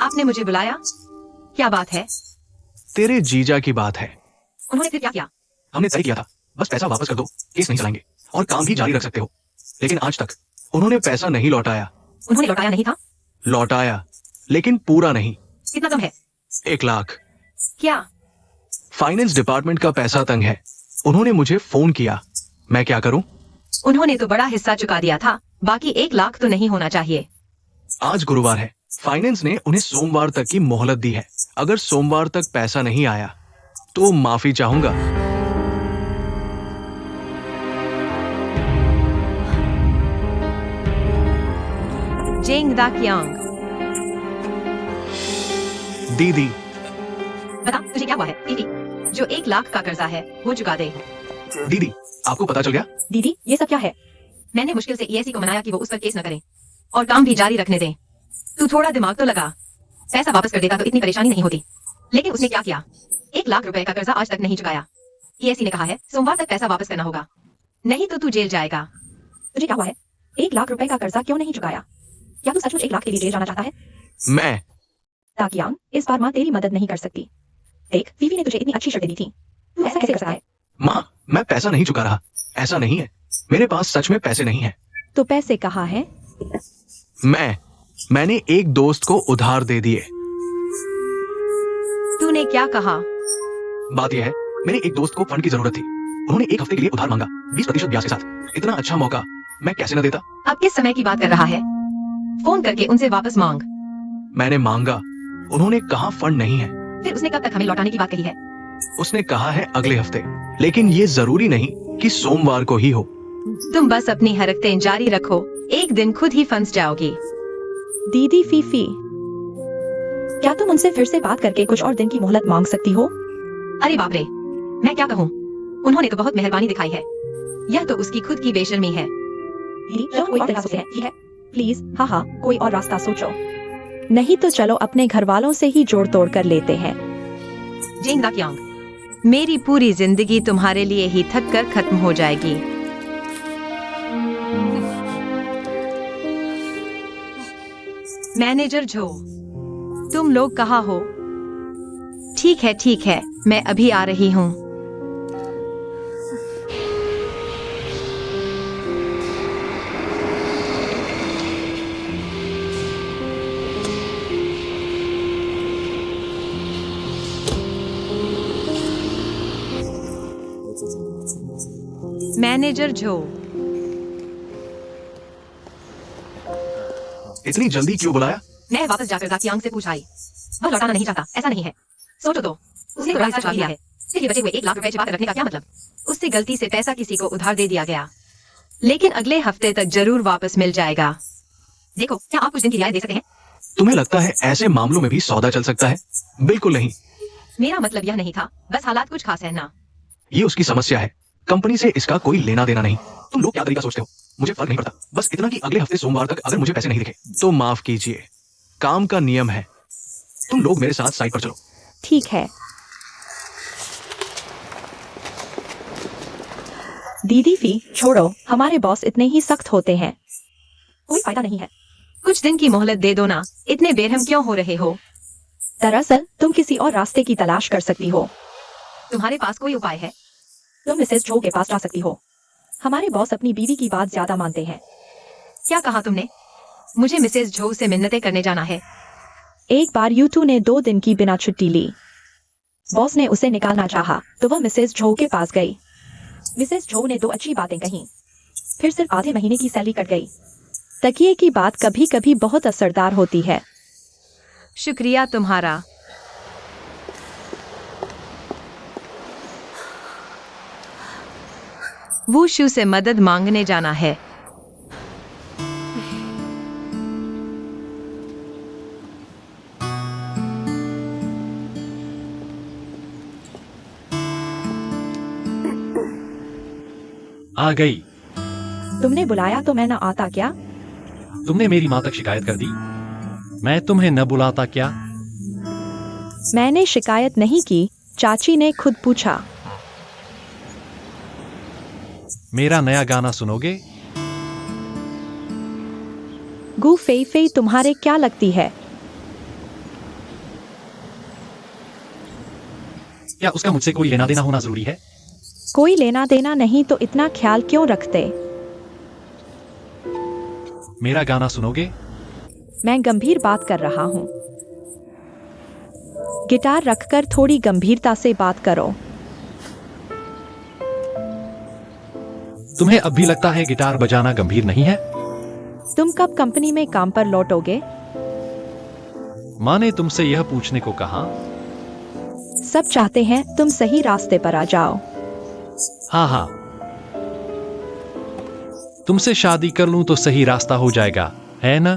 आपने मुझे बुलाया? क्या बात है? तेरे जीजा की बात है। उन्होंने फिर क्या किया? हमने तय किया था बस पैसा वापस कर दो, केस नहीं चलाएंगे और काम भी जारी रख सकते हो। लेकिन आज तक उन्होंने पैसा नहीं लौटाया। उन्होंने लौटाया नहीं था? लौटाया, लेकिन पूरा नहीं। कितना कम है? 1 लाख। क्या? फाइनेंस डिपार्टमेंट का पैसा तंग है। उन्होंने मुझे फोन किया, मैं क्या करूं? उन्होंने तो बड़ा हिस्सा चुका दिया था, बाकी 1 लाख तो नहीं होना चाहिए। आज गुरुवार है, फाइनेंस ने उन्हें सोमवार तक की मोहलत दी है। अगर सोमवार तक पैसा नहीं आया तो माफी चाहूंगा। जेंग दाक्यांग, दीदी, बता तुझे क्या हुआ है? दीदी, जो 1 लाख का कर्जा है वो चुका दे। दीदी, आपको पता चल गया? दीदी, ये सब क्या है? मैंने मुश्किल से ईएससी को मनाया कि वो उस पर केस न करें और काम भी जारी रखने दें। तू थोड़ा दिमाग तो लगा। पैसा वापस कर देता तो इतनी परेशानी नहीं होती। लेकिन उसने क्या किया? 1 लाख रुपए का कर्जा आज तक नहीं चुकाया। ईएससी ने कहा है सोमवार तक पैसा वापस करना होगा, नहीं तो तू जेल जाएगा। तुझे क्या हुआ है? 1 लाख रुपए का कर्जा क्यों नहीं चुकाया? क्या तू सचमुच 1 लाख के लिए जेल जाना चाहता है? मैं ताकियांग, इस बार माँ तेरी मदद नहीं कर सकती। देख, फीफी ने तुझे इतनी अच्छी शर्तें दी थी, तू ऐसा कैसे कर सकता है? माँ, मैं पैसा नहीं चुका रहा। ऐसा नहीं है, मेरे पास सच में पैसे नहीं है। तो पैसे कहाँ हैं? मैंने एक दोस्त को उधार दे दिए। तूने क्या कहा? बात यह है, मेरे एक दोस्त को फंड की जरूरत थी। उन्होंने 1 हफ्ते के लिए उधार मांगा, 20% ब्याज के साथ। इतना अच्छा मौका मैं कैसे न देता। अब किस समय की बात कर रहा है? फोन करके उनसे वापस मांग। मैंने मांगा, उन्होंने कहा फंड नहीं है। फिर उसने कब तक हमें लौटाने की बात कही है? उसने कहा है अगले हफ्ते, लेकिन ये जरूरी नहीं कि सोमवार को ही हो। तुम बस अपनी हरकतें जारी रखो, एक दिन खुद ही फंस जाओगी। दीदी फीफी, क्या तुम उनसे फिर से बात करके कुछ और दिन की मोहलत मांग सकती हो? अरे बाप रे, मैं क्या कहूँ? उन्होंने तो बहुत मेहरबानी दिखाई है। यह तो उसकी खुद की बेशर्मी है। दीदी, चलो कोई और तरीका सोचते हैं, ठीक है? प्लीज, हाँ, कोई और रास्ता सोचो। नहीं तो चलो अपने घर वालों से ही जोड़ तोड़ कर लेते हैं। जेंग दाकियांग, मेरी पूरी जिंदगी तुम्हारे लिए ही थक कर खत्म हो जाएगी। मैनेजर झो, तुम लोग कहाँ हो? ठीक है, मैं अभी आ रही हूँ। मैनेजर झो, इतनी जल्दी क्यों बुलाया? मैं वापस जाकर दाकियांग से पूछ आई। वह लौटाना नहीं चाहता, ऐसा नहीं है। सोचो तो, उसने तो हिस्सा चुरा लिया है। फिर ये बचे हुए 1 लाख रुपए छिपा कर रखने का क्या मतलब? उससे गलती से पैसा किसी को उधार दे दिया गया, लेकिन अगले हफ्ते तक जरूर वापस मिल जाएगा। देखो, क्या आप कुछ दिन की रियायत दे सकते हैं? तुम्हें लगता है ऐसे मामलों में भी सौदा चल सकता है? बिल्कुल नहीं। मेरा मतलब यह नहीं था, बस हालात कुछ खास है ना। ये उसकी समस्या है, कंपनी से इसका कोई लेना देना नहीं। तुम लोग क्या तरीका सोचते हो, मुझे फर्क नहीं पड़ता। बस इतना कि अगले हफ्ते सोमवार तक अगर मुझे पैसे नहीं दिखे तो माफ कीजिए, काम का नियम है। तुम लोग मेरे साथ साइट पर चलो। ठीक है। दीदी फी, छोड़ो, हमारे बॉस इतने ही सख्त होते हैं। कोई फायदा नहीं है। कुछ दिन की मोहलत दे दो ना, इतने बेरहम क्यों हो रहे हो? दरअसल तुम किसी और रास्ते की तलाश कर सकती हो। तुम्हारे पास कोई उपाय है? तुम मिसेस झो के पास जा सकती हो। हमारे बॉस अपनी बीवी की बात ज्यादा मानते हैं। क्या कहा तुमने? मुझे मिसेस झो से मिन्नतें करने जाना है। एक बार यूटू ने 2 दिन की बिना छुट्टी ली। बॉस ने उसे निकालना चाहा, तो वह मिसेस झो के पास गई। मिसेस झो ने 2 अच्छी बातें कहीं, फिर सिर्फ आधे महीने की सैलरी कट गई। तकिए की बात कभी कभी बहुत असरदार होती है। शुक्रिया तुम्हारा। वूशु से मदद मांगने जाना है। आ गई। तुमने बुलाया तो मैं न आता क्या? तुमने मेरी माँ तक शिकायत कर दी, मैं तुम्हें न बुलाता क्या? मैंने शिकायत नहीं की, चाची ने खुद पूछा। मेरा नया गाना सुनोगे? गु फेई फेई तुम्हारे क्या लगती है? क्या उसका मुझसे कोई लेना देना होना जरूरी है? कोई लेना देना नहीं तो इतना ख्याल क्यों रखते? मेरा गाना सुनोगे? मैं गंभीर बात कर रहा हूँ। गिटार रखकर थोड़ी गंभीरता से बात करो। तुम्हें अब भी लगता है गिटार बजाना गंभीर नहीं है? तुम कब कंपनी में काम पर लौटोगे? माँ ने तुमसे यह पूछने को कहा। सब चाहते हैं तुम सही रास्ते पर आ जाओ। हाँ, तुमसे शादी कर लूं तो सही रास्ता हो जाएगा, है ना?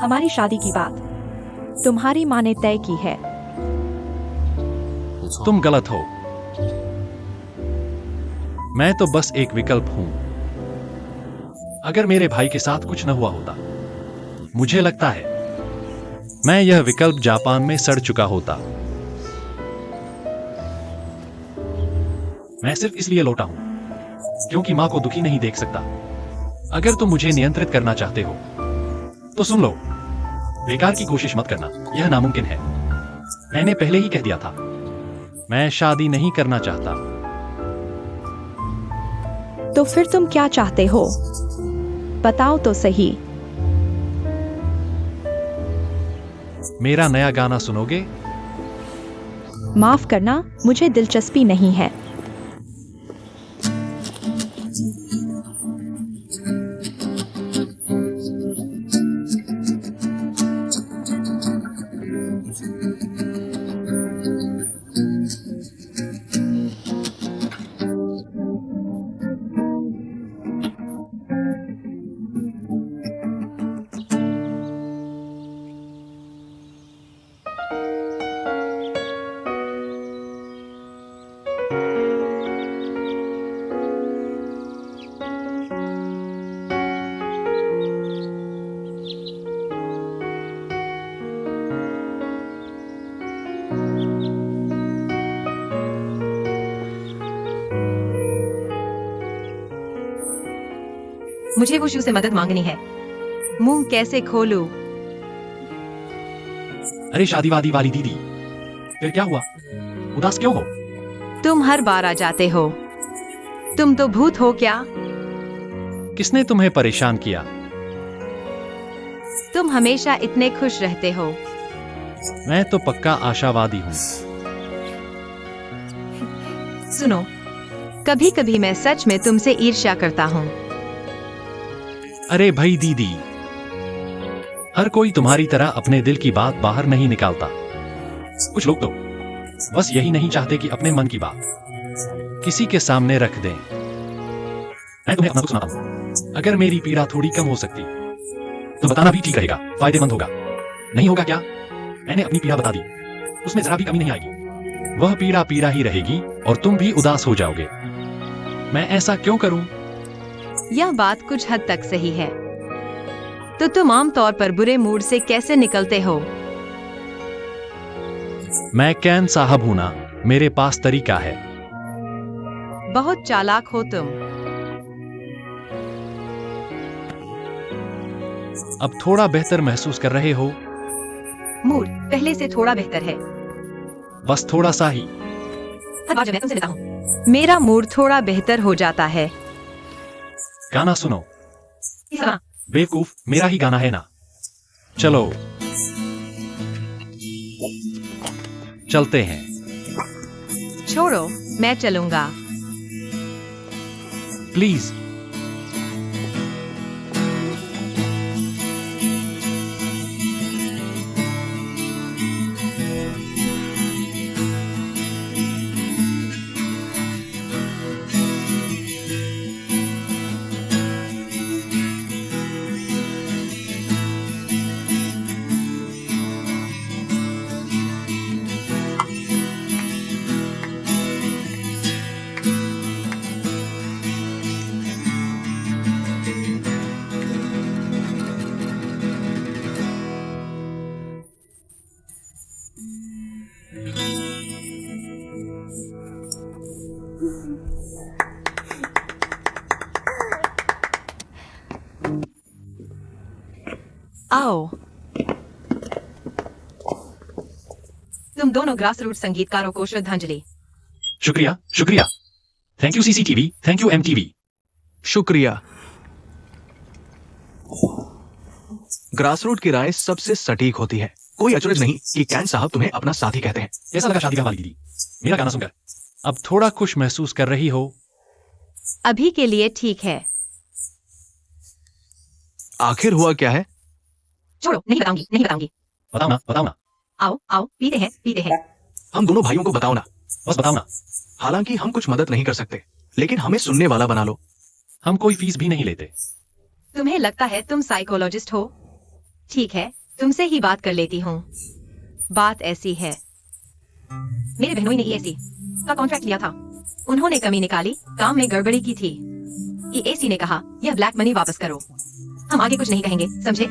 हमारी शादी की बात तुम्हारी माँ ने तय की है। तुम गलत हो। मैं तो बस एक विकल्प हूं। अगर मेरे भाई के साथ कुछ न हुआ होता, मुझे लगता है मैं यह विकल्प जापान में सड़ चुका होता। मैं सिर्फ इसलिए लौटा हूं क्योंकि मां को दुखी नहीं देख सकता। अगर तुम मुझे नियंत्रित करना चाहते हो तो सुन लो, बेकार की कोशिश मत करना, यह नामुमकिन है। मैंने पहले ही कह दिया था, मैं शादी नहीं करना चाहता। तो फिर तुम क्या चाहते हो? बताओ तो सही। मेरा नया गाना सुनोगे? माफ करना, मुझे दिलचस्पी नहीं है। मुझे वो शू से मदद मांगनी है। मुंह कैसे खोलूं? अरे शादीवादी वाली दीदी, फिर क्या हुआ? उदास क्यों हो? तुम हर बार आ जाते हो। तुम तो भूत हो क्या? किसने तुम्हें परेशान किया? तुम हमेशा इतने खुश रहते हो। मैं तो पक्का आशावादी हूँ। सुनो, कभी कभी मैं सच में तुमसे ईर्ष्या करता हूँ। अरे भाई दीदी, हर कोई तुम्हारी तरह अपने दिल की बात बाहर नहीं निकालता। कुछ लोग तो बस यही नहीं चाहते कि अपने मन की बात किसी के सामने रख दें। मैं तुम्हें अपना कुछ सुनाता हूं। अगर मेरी पीड़ा थोड़ी कम हो सकती तो बताना भी ठीक रहेगा, फायदेमंद होगा। नहीं होगा क्या? मैंने अपनी पीड़ा बता दी, उसमें जरा भी कमी नहीं आएगी। वह पीड़ा पीड़ा ही रहेगी और तुम भी उदास हो जाओगे। मैं ऐसा क्यों करूं? यह बात कुछ हद तक सही है। तो तुम आमतौर पर बुरे मूड से कैसे निकलते हो? मैं कैन साहब हूं ना, मेरे पास तरीका है। बहुत चालाक हो तुम। अब थोड़ा बेहतर महसूस कर रहे हो? मूड पहले से थोड़ा बेहतर है। बस थोड़ा सा ही। हर बार जब मैं तुमसे मिलता हूँ, मेरा मूड थोड़ा बेहतर हो जाता है। गाना सुनो। इस गाना बेवकूफ, मेरा ही गाना है ना। चलो चलते हैं। छोड़ो, मैं चलूंगा। प्लीज। आओ। तुम दोनों ग्रास रूट संगीतकारों को श्रद्धांजलि। शुक्रिया शुक्रिया। Thank you CCTV, thank you MTV. शुक्रिया। ग्रासरूट की राय सबसे सटीक होती है। कोई अचरज नहीं कि कैन साहब तुम्हें अपना साथी कहते हैं। कैसा लगा शादी का वाली दीदी, मेरा गाना सुनकर? अब थोड़ा खुश महसूस कर रही हो? अभी के लिए ठीक है। आखिर हुआ क्या है? छोड़ो, नहीं बताऊंगी, नहीं बताऊंगी। बताओ ना, बताओ ना। आओ आओ, पीते हैं, पीते हैं। हम दोनों भाइयों को बताओ ना। बस बताओ ना। हालांकि हम कुछ मदद नहीं कर सकते, लेकिन हमें सुनने वाला बना लो। हम कोई फीस भी नहीं लेते। तुम्हें लगता है तुम साइकोलॉजिस्ट हो? ठीक है, तुमसे ही बात कर लेती हूँ। बात ऐसी है, मेरे बहनोई ने ईएसी का कॉन्ट्रैक्ट लिया था। उन्होंने कमी निकाली, काम में गड़बड़ी की थी। ईएसी ने कहा, यह ब्लैक मनी वापस करो। हम आगे कुछ नहीं कहेंगे, समझे?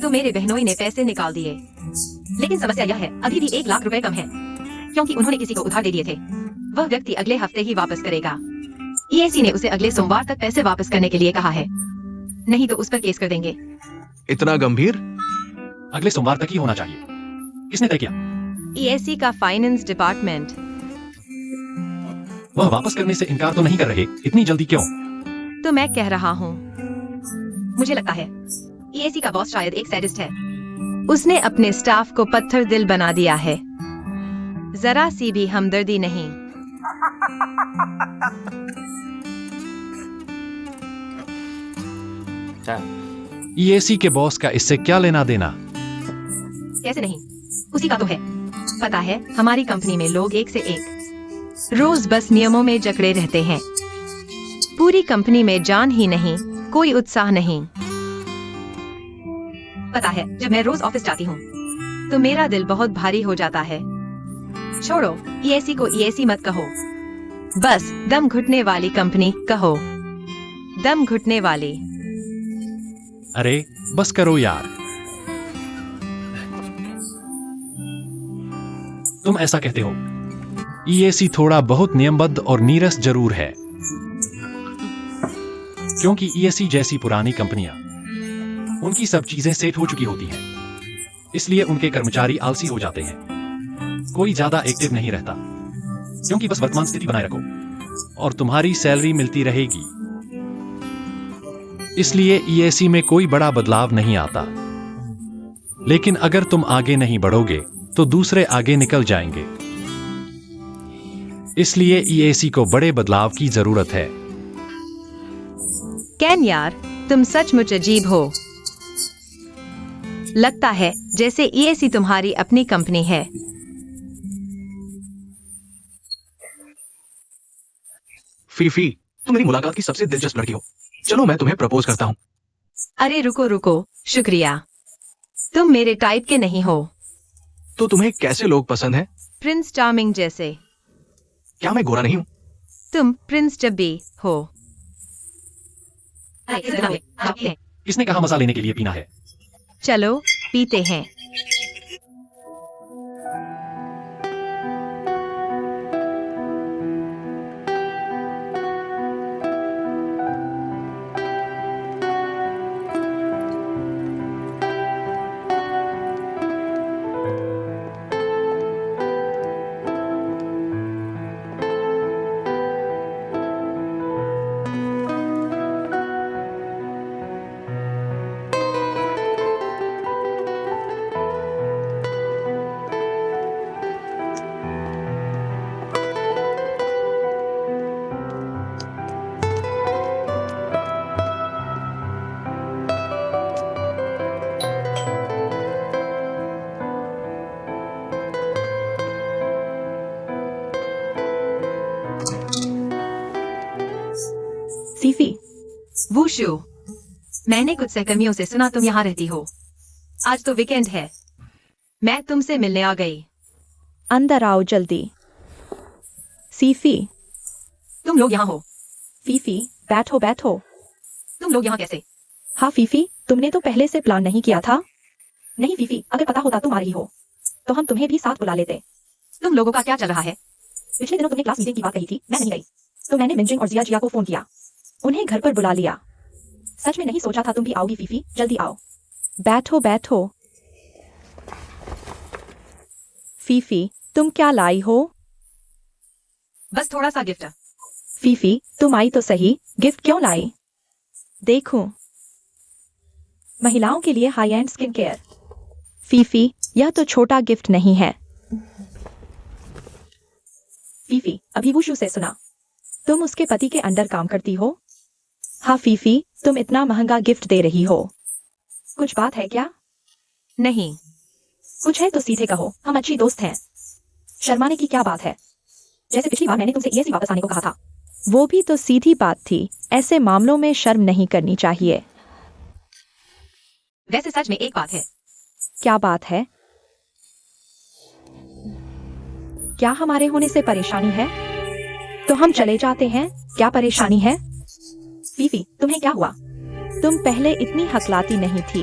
तो मेरे बहनोई ने पैसे निकाल दिए। लेकिन समस्या यह है, अभी भी 1 लाख रुपए कम है, क्योंकि उन्होंने किसी को उधार दे दिए थे। वह व्यक्ति अगले हफ्ते ही वापस करेगा। ईएसी ने उसे अगले सोमवार तक पैसे वापस करने के लिए कहा है। नहीं तो उस पर केस कर देंगे। इतना गंभीर? अगले सोमवार तक ही होना चाहिए। किसने तय किया? EAC का फाइनेंस डिपार्टमेंट। वह वापस करने से इनकार तो नहीं कर रहे, इतनी जल्दी क्यों? तो मैं कह रहा हूँ, मुझे लगता है EAC का बॉस शायद एक सैडिस्ट है। उसने अपने स्टाफ को पत्थर दिल बना दिया है। जरा सी भी हमदर्दी नहीं। EAC के बॉस का इससे क्या लेना देना? कैसे नहीं, उसी का तो है। पता है, हमारी कंपनी में लोग एक से एक रोज बस नियमों में जकड़े रहते हैं। पूरी कंपनी में जान ही नहीं, कोई उत्साह नहीं। पता है, जब मैं रोज ऑफिस जाती हूँ तो मेरा दिल बहुत भारी हो जाता है। छोड़ो, EAC को EAC मत कहो। बस दम घुटने वाली कंपनी कहो। दम घुटने वाली। अरे बस करो यार। तुम ऐसा कहते हो। EAC थोड़ा बहुत नियमबद्ध और नीरस जरूर है, क्योंकि EAC जैसी पुरानी कंपनियां, उनकी सब चीजें सेट हो चुकी होती हैं, इसलिए उनके कर्मचारी आलसी हो जाते हैं। कोई ज्यादा एक्टिव नहीं रहता, क्योंकि बस वर्तमान स्थिति बनाए रखो और तुम्हारी सैलरी मिलती रहेगी। इसलिए EAC में कोई बड़ा बदलाव नहीं आता। लेकिन अगर तुम आगे नहीं बढ़ोगे तो दूसरे आगे निकल जाएंगे। इसलिए EAC को बड़े बदलाव की जरूरत है। कैन यार, तुम सचमुच अजीब हो। लगता है जैसे EAC तुम्हारी अपनी कंपनी है। फीफी, तुम मेरी मुलाकात की सबसे दिलचस्प लड़की हो। चलो मैं तुम्हें प्रपोज करता हूँ। अरे रुको रुको, शुक्रिया। तुम मेरे टाइप के नहीं हो। तो तुम्हें कैसे लोग पसंद हैं? प्रिंस चार्मिंग जैसे। क्या मैं गोरा नहीं हूँ? तुम प्रिंस चब्बी हो। किसने कहा मजा लेने के लिए पीना है? चलो पीते हैं। फीफी, वूशू, मैंने कुछ सहकर्मियों से सुना तुम यहाँ रहती हो। आज तो वीकेंड है, मैं तुमसे मिलने आ गई। अंदर आओ जल्दी। सीफी, तुम लोग यहाँ हो? फीफी, बैठो बैठो। तुम लोग यहाँ कैसे? हाँ फीफी, तुमने तो पहले से प्लान नहीं किया था। नहीं फीफी, अगर पता होता तुम आ रही हो तो हम तुम्हें भी साथ बुला लेते। तुम लोगों का क्या चल रहा है? पिछले दिनों तुमने क्लास मीटिंग की बात कही थी, मैं नहीं गई, तो मैंने मिंजिंग और जिया को फोन किया, उन्हें घर पर बुला लिया। सच में नहीं सोचा था तुम भी आओगी फीफी, जल्दी आओ। बैठो बैठो। फीफी, तुम क्या लाई हो? बस थोड़ा सा गिफ्ट। फीफी, तुम आई तो सही, गिफ्ट क्यों लाई? देखो, महिलाओं के लिए high and skin care. Phi Phi, यह तो छोटा गिफ्ट नहीं है। फीफी, अभी वुशु से सुना, तुम उसके पति के अंडर काम करती हो। हाँ फीफी, तुम इतना महंगा गिफ्ट दे रही हो। कुछ बात है क्या? नहीं। कुछ है तो सीधे कहो, हम अच्छी दोस्त हैं। शर्माने की क्या बात है? जैसे पिछली बार मैंने तुमसे EAC वापस आने को कहा था। वो भी तो सीधी बात थी, ऐसे मामलों में शर्म नहीं करनी चाहिए। वैसे सच में एक बात है। क्या बात है? क्या हमारे होने से परेशानी है? तो हम चले जाते हैं, क्या परेशानी है? फीफी, तुम्हें क्या हुआ? तुम पहले इतनी हकलाती नहीं थी।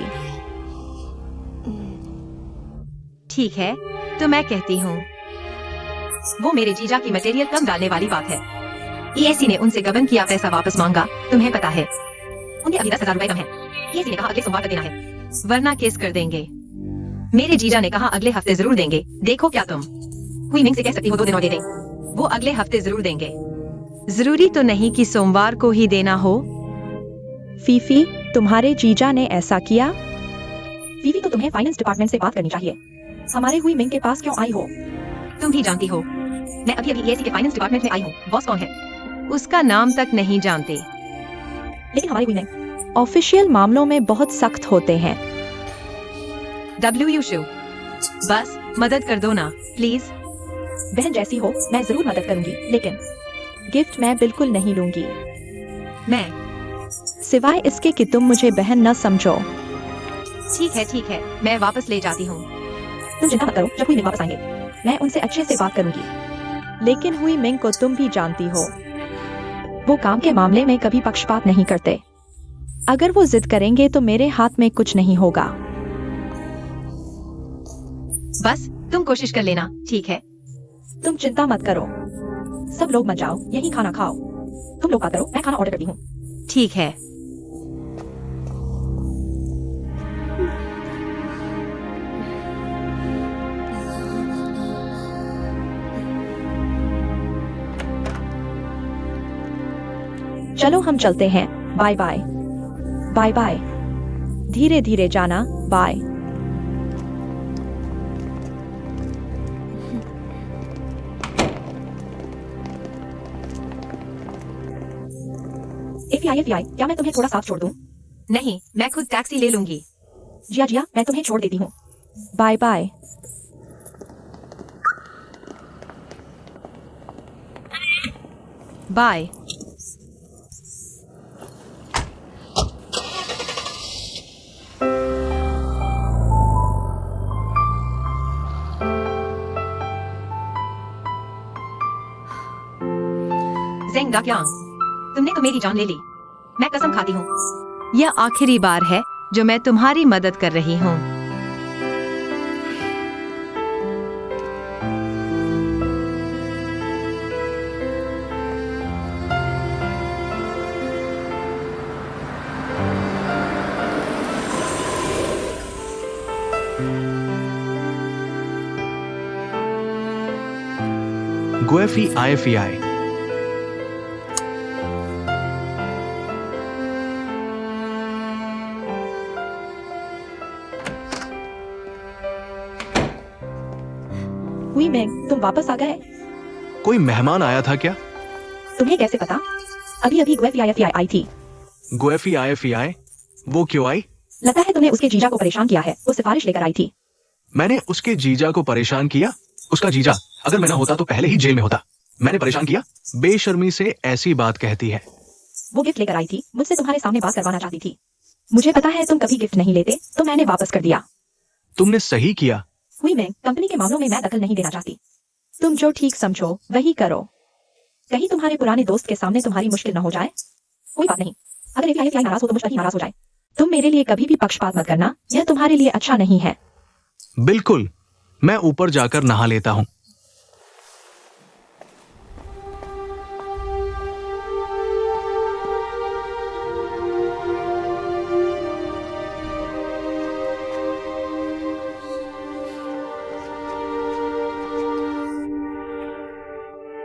ठीक है, तो मैं कहती हूँ, वो मेरे जीजा की मटेरियल कम डालने वाली बात है। EAC ने उनसे गबन किया पैसा वापस मांगा, तुम्हें पता है। उनके अभी 10,000 रुपए कम है। ये ने कहा अगले सोमवार तक देना है। वरना केस कर देंगे। मेरे जीजा ने कहा अगले हफ्ते जरूर देंगे। देखो क्या तुम हुई मिंग से कह सकती हो 2 दिन और दे दें। वो अगले हफ्ते जरूर देंगे। जरूरी तो नहीं कि सोमवार को ही देना हो। फीफी, तुम्हारे जीजा ने ऐसा किया? फीफी तो तुम्हें फाइनेंस डिपार्टमेंट से बात करनी चाहिए। हमारे हुई मिंग के पास क्यों आई हो? तुम भी जानती हो, मैं अभी अभी एसी के फाइनेंस डिपार्टमेंट में आई हूँ। बॉस कौन है? उसका नाम तक नहीं जानते। लेकिन हमारी हुई मिंग ऑफिशियल मामलों में बहुत सख्त होते हैं। डब्ल्यू शिव, बस मदद कर दो ना प्लीज। बहन जैसी हो मैं जरूर मदद करूंगी, लेकिन गिफ्ट मैं बिल्कुल नहीं लूंगी, मैं सिवाय इसके कि तुम मुझे बहन न समझो। ठीक है, मैं वापस ले जाती हूँ। तुम चिंता मत करो, जब हुई मिंग वापस आएंगे मैं उनसे अच्छे से बात करूंगी। लेकिन हुई मिंग को तुम भी जानती हो, वो काम के मामले में कभी पक्षपात नहीं करते। अगर वो जिद करेंगे तो मेरे हाथ में कुछ नहीं होगा। बस तुम कोशिश कर लेना, ठीक है? तुम चिंता मत करो, सब लोग मत जाओ, यही खाना खाओ। तुम लोग बात करो, मैं खाना ऑर्डर करती हूँ। ठीक है। चलो हम चलते हैं। Bye bye. Bye bye. धीरे धीरे जाना। बाय। एफआई, क्या मैं तुम्हें थोड़ा साथ छोड़ दूं? नहीं, मैं खुद टैक्सी ले लूंगी। जिया मैं तुम्हें छोड़ देती हूँ। Bye bye. बाय। ज़ेंग गाक्यांग, तुमने तो मेरी जान ले ली। मैं कसम खाती हूँ। यह आखिरी बार है जो मैं तुम्हारी मदद कर रही हूँ। गुएफी आईएफईआई। हुई मिंग, तुम वापस आ गए? कोई मेहमान आया था क्या? तुम्हें कैसे पता? अभी अभी गुएफी आई थी। गुएफी आईएफईआई? वो क्यों आई? लगता है तुमने उसके जीजा को परेशान किया है, वो सिफारिश लेकर आई थी। मैंने उसके जीजा को परेशान किया? उसका जीजा अगर मैं ना होता तो पहले ही जेल में होता। मैंने परेशान किया? बेशर्मी से ऐसी बात कहती है। वो गिफ्ट लेकर आई थी, मुझसे तुम्हारे सामने बात करवाना चाहती थी। मुझे पता है तुम कभी गिफ्ट नहीं लेते, तो मैंने वापस कर दिया। तुमने सही किया। हुई मिंग, कंपनी के मामलों में मैं दखल नहीं देना चाहती। तुम जो ठीक समझो वही करो। कहीं तुम्हारे पुराने दोस्त के सामने तुम्हारी मुश्किल न हो जाए। कोई बात नहीं, अगर एफआई नाराज हो तो मुझ पर ही नाराज हो जाए। तुम मेरे लिए कभी भी पक्षपात मत करना, यह तुम्हारे लिए अच्छा नहीं है। बिल्कुल, मैं ऊपर जाकर नहा लेता हूँ।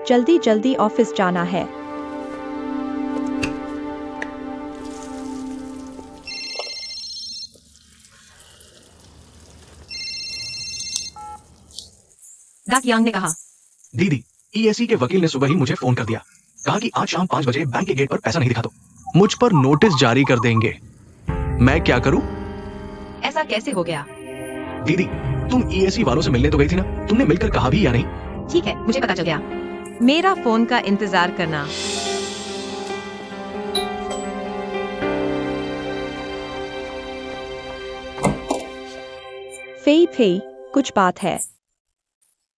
जल्दी जल्दी ऑफिस जाना है। गाक्यांग ने कहा। दीदी, ईएसई के वकील ने सुबह ही मुझे फोन कर दिया। कहा कि आज शाम 5 बजे बैंक के गेट पर पैसा नहीं दिखा तो मुझ पर नोटिस जारी कर देंगे। मैं क्या करूं? ऐसा कैसे हो गया? दीदी, तुम ईएसई वालों से मिलने तो गई थी ना? तुमने मिलकर कहा भी या नहीं? ठीक है, मुझे पता चल गया। मेरा फोन का इंतजार करना। फेई फेई, कुछ बात है।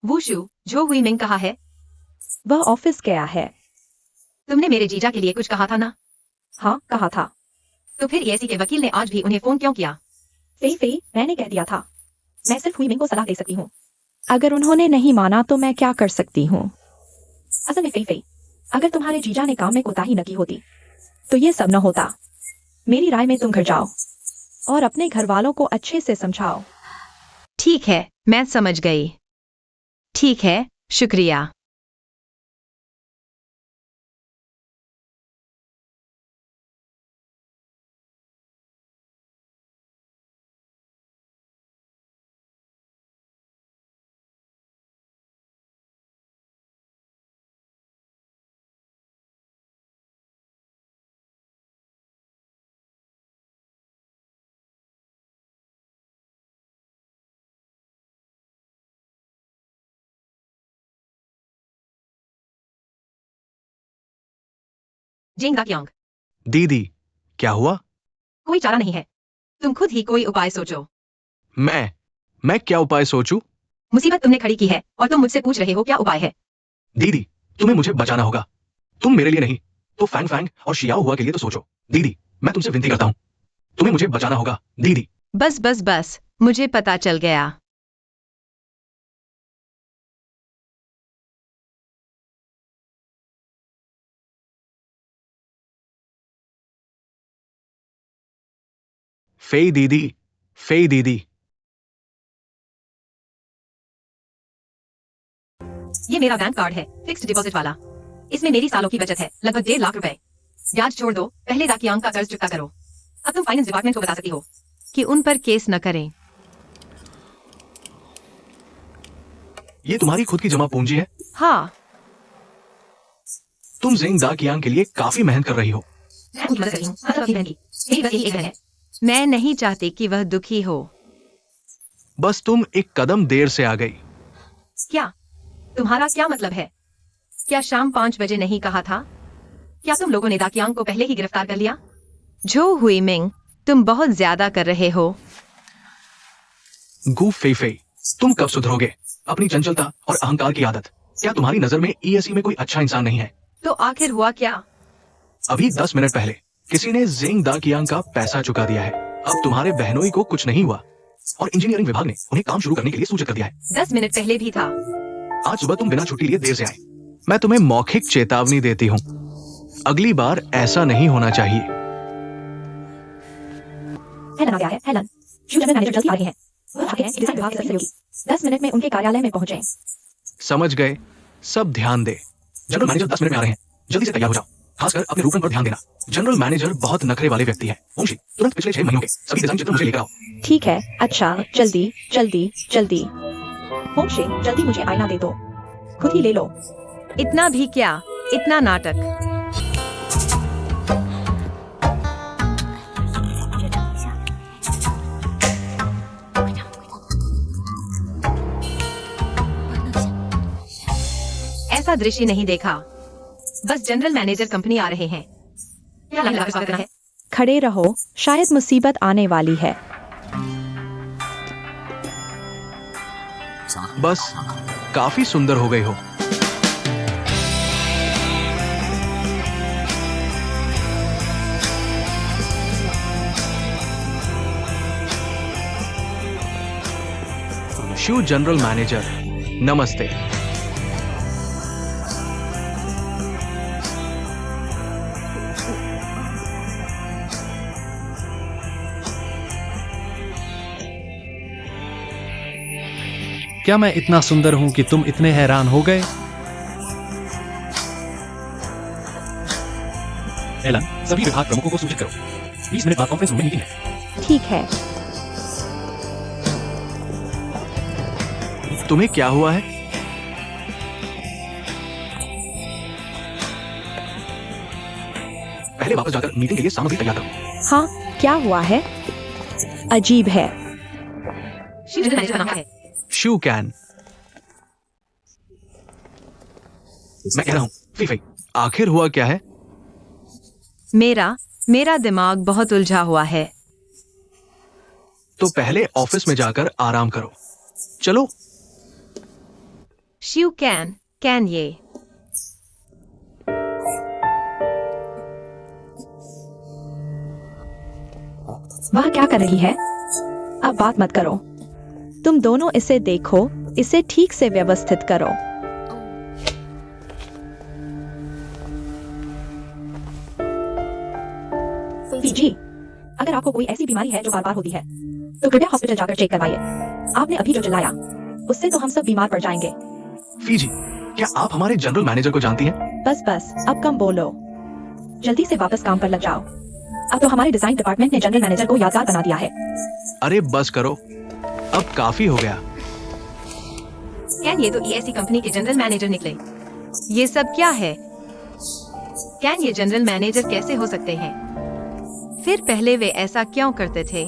वूशु, जो हुई मिंग कहा है। वह ऑफिस गया है। तुमने मेरे जीजा के लिए कुछ कहा था ना? हाँ, कहा था। तो फिर ईएसई के वकील ने आज भी उन्हें फोन क्यों किया? फेई, मैंने कह दिया था। मैं सिर्फ हुई मिंग को सलाह दे सकती हूँ। अगर उन्होंने नहीं माना तो मैं क्या कर सकती हूँ? असल में फेई, अगर तुम्हारे जीजा ने काम में कोताही न की होती तो ये सब न होता। मेरी राय में तुम घर जाओ। और अपने घर वालों को अच्छे से समझाओ। ठीक है, मैं समझ गई। ठीक है, शुक्रिया। जिंग दाक्यांग, दीदी, क्या हुआ? कोई चारा नहीं है। तुम खुद ही कोई उपाय सोचो। मैं क्या उपाय सोचूं? मुसीबत तुमने खड़ी की है और तुम मुझसे पूछ रहे हो क्या उपाय है। दीदी, तुम्हें मुझे बचाना होगा। तुम मेरे लिए नहीं तो फैंग फैंग और शियाओ हुआ के लिए तो सोचो। दीदी, मैं तुमसे विनती करता हूँ, तुम्हें मुझे बचाना होगा दीदी। बस बस बस, मुझे पता चल गया। फेई दीदी, फेई दीदी। ये मेरा बैंक कार्ड है, फिक्स्ड डिपॉजिट वाला। इसमें मेरी सालों की बचत है, लगभग 1.5 लाख रुपए। ब्याज छोड़ दो, पहले दाकियांग का कर्ज चुकता करो। अब तुम फाइनेंस डिपार्टमेंट को बता सकती हो। कि उन पर केस न करें। ये तुम्हारी खुद की जमा पूंजी है। हाँ, तुम जिंग दाकियांग के लिए काफी मेहनत कर रही हो। मैं कुछ मदद कर रही हूँ, मतलब अपनी बहन की। मेरी बस यही एक बहन है। मैं नहीं चाहती कि वह दुखी हो। बस तुम एक कदम देर से आ गई। क्या तुम्हारा क्या मतलब है। क्या शाम 5 बजे नहीं कहा था? क्या तुम लोगों ने दाकियांग को पहले ही गिरफ्तार कर लिया। जो हुई मिंग, तुम बहुत ज्यादा कर रहे हो। गू फेई फेई, तुम कब सुधरोगे? अपनी चंचलता और अहंकार की आदत। क्या तुम्हारी नजर में ईएसई में कोई अच्छा इंसान नहीं है? तो आखिर हुआ क्या? अभी 10 मिनट पहले किसी ने जिंग दाकियांग का पैसा चुका दिया है। अब तुम्हारे बहनोई को कुछ नहीं हुआ और इंजीनियरिंग विभाग ने उन्हें काम शुरू करने के लिए सूचित कर दिया है। 10 मिनट पहले भी था। आज सुबह तुम बिना छुट्टी लिए देर से आए। मैं तुम्हें मौखिक चेतावनी देती हूँ, अगली बार ऐसा नहीं होना चाहिए। हेलन आ गया है। हेलन, शू जनरल मैनेजर जल्दी आ रहे हैं। वह आगे हैं, डिजाइन विभाग के सहयोगी। 10 मिनट में उनके कार्यालय में पहुंचे। समझ गए, सब ध्यान दे। जनरल मैनेजर 10 मिनट में आ रहे हैं, जल्दी से तैयार हो जाओ। खासकर अपने रूपन पर ध्यान देना। जनरल मैनेजर बहुत नखरे वाले व्यक्ति है। वंशी, तुरंत पिछले 6 महीनों के सभी डिजाइन चित्र मुझे लेकर आओ। ठीक है, अच्छा, जल्दी जल्दी जल्दी। होमशे, जल्दी मुझे आईना दे दो। खुद ही ले लो। इतना भी क्या, इतना नाटक। ऐसा दृश्य नहीं देखा। बस जनरल मैनेजर कंपनी आ रहे हैं। क्या लग रहा है। खड़े रहो, शायद मुसीबत आने वाली है। बस काफी सुंदर हो गई हो। शू जनरल मैनेजर, नमस्ते। क्या मैं इतना सुंदर हूं कि तुम इतने हैरान हो गए? एलन, सभी विभाग प्रमुखों को सूचित करो। 20 मिनट बाद कॉन्फ्रेंस रूम में मीटिंग है। ठीक है। तुम्हें क्या हुआ है? पहले वापस जाकर मीटिंग के लिए सामग्री तैयार करो। हाँ, क्या हुआ है? अजीब है। शू जनरल मैनेजर का नाम है। शू कैन। मैं कह रहा हूं, फी फी, आखिर हुआ क्या है? मेरा दिमाग बहुत उलझा हुआ है। तो पहले ऑफिस में जाकर आराम करो। चलो। श्यू कैन ये। वह क्या कर रही है? अब बात मत करो। तुम दोनों इसे देखो, इसे ठीक से व्यवस्थित करो। फीजी, अगर आपको कोई ऐसी बीमारी है जो बार बार होती है तो कृपया हॉस्पिटल जाकर चेक करवाइए। आपने अभी जो चिल्लाया उससे तो हम सब बीमार पड़ जाएंगे। फीजी, क्या आप हमारे जनरल मैनेजर को जानती हैं? बस बस अब कम बोलो, जल्दी से वापस काम पर लग जाओ। अब तो हमारे डिजाइन डिपार्टमेंट ने जनरल मैनेजर को यादगार बना दिया है। अरे बस करो, अब काफी हो गया। कैन, ये तो ESC कंपनी के जनरल मैनेजर निकले। ये सब क्या है? कैन, ये जनरल मैनेजर कैसे हो सकते हैं? फिर पहले वे ऐसा क्यों करते थे?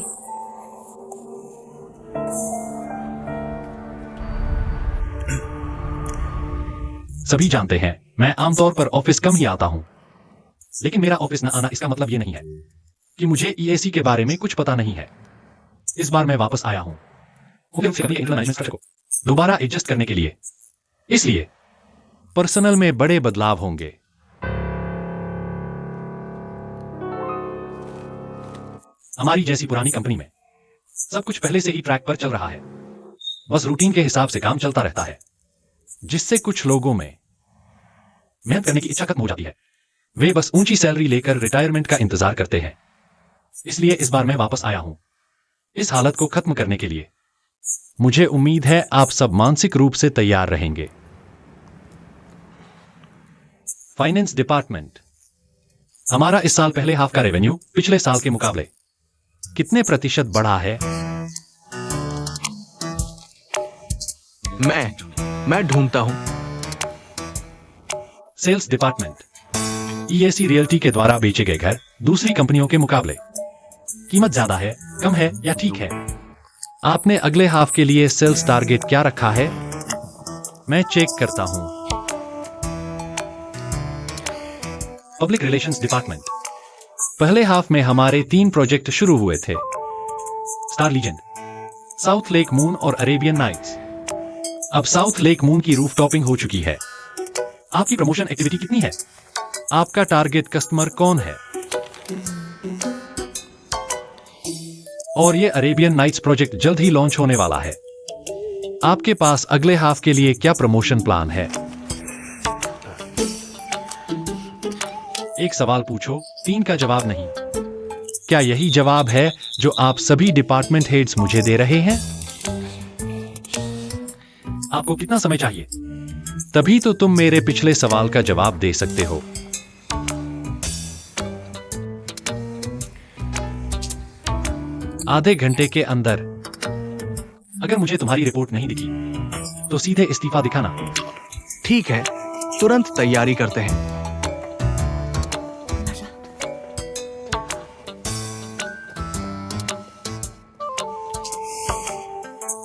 सभी जानते हैं मैं आमतौर पर ऑफिस कम ही आता हूं, लेकिन मेरा ऑफिस न आना इसका मतलब ये नहीं है कि मुझे EAC के बारे में कुछ पता नहीं है। इस बार मैं वापस आया हूं मैनेजमेंट स्ट्रक्चर को दोबारा एडजस्ट करने के लिए, इसलिए पर्सनल में बड़े बदलाव होंगे। हमारी जैसी पुरानी कंपनी में सब कुछ पहले से ही ट्रैक पर चल रहा है, बस रूटीन के हिसाब से काम चलता रहता है, जिससे कुछ लोगों में मेहनत करने की इच्छा खत्म हो जाती है। वे बस ऊंची सैलरी लेकर रिटायरमेंट का इंतजार करते हैं। इसलिए इस बार मैं वापस आया हूं इस हालत को खत्म करने के लिए। मुझे उम्मीद है आप सब मानसिक रूप से तैयार रहेंगे। फाइनेंस डिपार्टमेंट, हमारा इस साल पहले हाफ का रेवेन्यू पिछले साल के मुकाबले कितने प्रतिशत बढ़ा है? मैं ढूंढता हूं। सेल्स डिपार्टमेंट, EAC रियल्टी के द्वारा बेचे गए घर दूसरी कंपनियों के मुकाबले कीमत ज्यादा है, कम है या ठीक है? आपने अगले हाफ के लिए सेल्स टारगेट क्या रखा है? मैं चेक करता हूं। पब्लिक रिलेशंस डिपार्टमेंट, पहले हाफ में हमारे 3 प्रोजेक्ट शुरू हुए थे, star legend, south lake moon और अरेबियन नाइट्स। अब साउथ लेक मून की रूफ टॉपिंग हो चुकी है। आपकी प्रमोशन एक्टिविटी कितनी है? आपका टारगेट कस्टमर कौन है? और ये अरेबियन नाइट्स प्रोजेक्ट जल्द ही लॉन्च होने वाला है। आपके पास अगले हाफ के लिए क्या प्रमोशन प्लान है? एक सवाल पूछो, 3 का जवाब नहीं। क्या यही जवाब है जो आप सभी डिपार्टमेंट हेड्स मुझे दे रहे हैं? आपको कितना समय चाहिए? तभी तो तुम मेरे पिछले सवाल का जवाब दे सकते हो। आधे घंटे के अंदर। अगर मुझे तुम्हारी रिपोर्ट नहीं दिखी तो सीधे इस्तीफा दिखाना। ठीक है, तुरंत तैयारी करते हैं।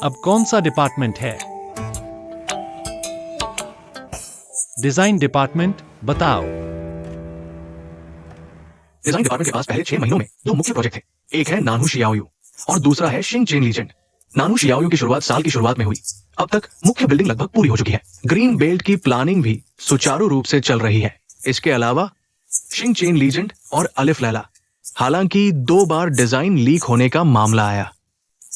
अब कौन सा डिपार्टमेंट है? डिजाइन डिपार्टमेंट, बताओ। डिजाइन डिपार्टमेंट के पास पहले 6 महीनों में 2 मुख्य प्रोजेक्ट थे। एक है नानहु शियाओयू और दूसरा है शिंग चेन लीजेंड। नानहु शियाओयू की शुरुआत साल की शुरुआत में हुई। अब तक मुख्य बिल्डिंग लगभग पूरी हो चुकी है। ग्रीन बेल्ट की प्लानिंग भी सुचारू रूप से चल रही है। इसके अलावा शिंग चेन लीजेंड और अलिफ लैला, हालांकि 2 बार डिजाइन लीक होने का मामला आया,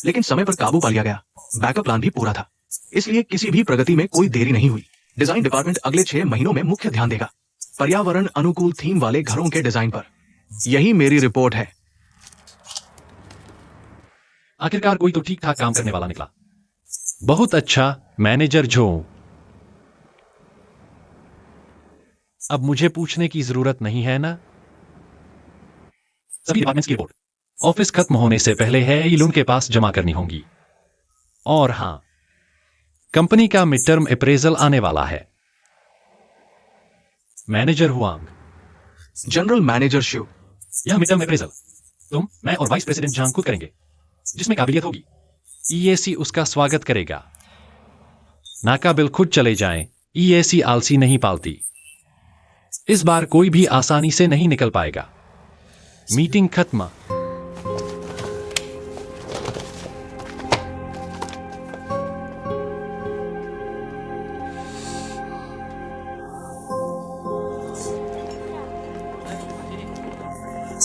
लेकिन समय पर काबू पा लिया गया। बैकअप प्लान भी पूरा था, इसलिए किसी भी प्रगति में कोई देरी नहीं हुई। डिजाइन डिपार्टमेंट अगले 6 महीनों में मुख्य ध्यान देगा पर्यावरण अनुकूल थीम वाले घरों के डिजाइन पर। यही मेरी रिपोर्ट है। आखिरकार कोई तो ठीक ठाक काम करने वाला निकला। बहुत अच्छा मैनेजर जो। अब मुझे पूछने की जरूरत नहीं है ना? सभी डिपार्टमेंट्स की रिपोर्ट ऑफिस खत्म होने से पहले है इलुन के पास जमा करनी होंगी। और हां, कंपनी का मिड टर्म अप्रेजल आने वाला है। Manager Huang. General manager Shiv. यह मिड टर्म अप्रेजल तुम, मैं और वाइस प्रेसिडेंट जांग खुद करेंगे। जिसमें काबिलियत होगी EAC उसका स्वागत करेगा। नाकाबिल खुद चले जाएं, EAC आलसी नहीं पालती। इस बार कोई भी आसानी से नहीं निकल पाएगा। मीटिंग खत्म।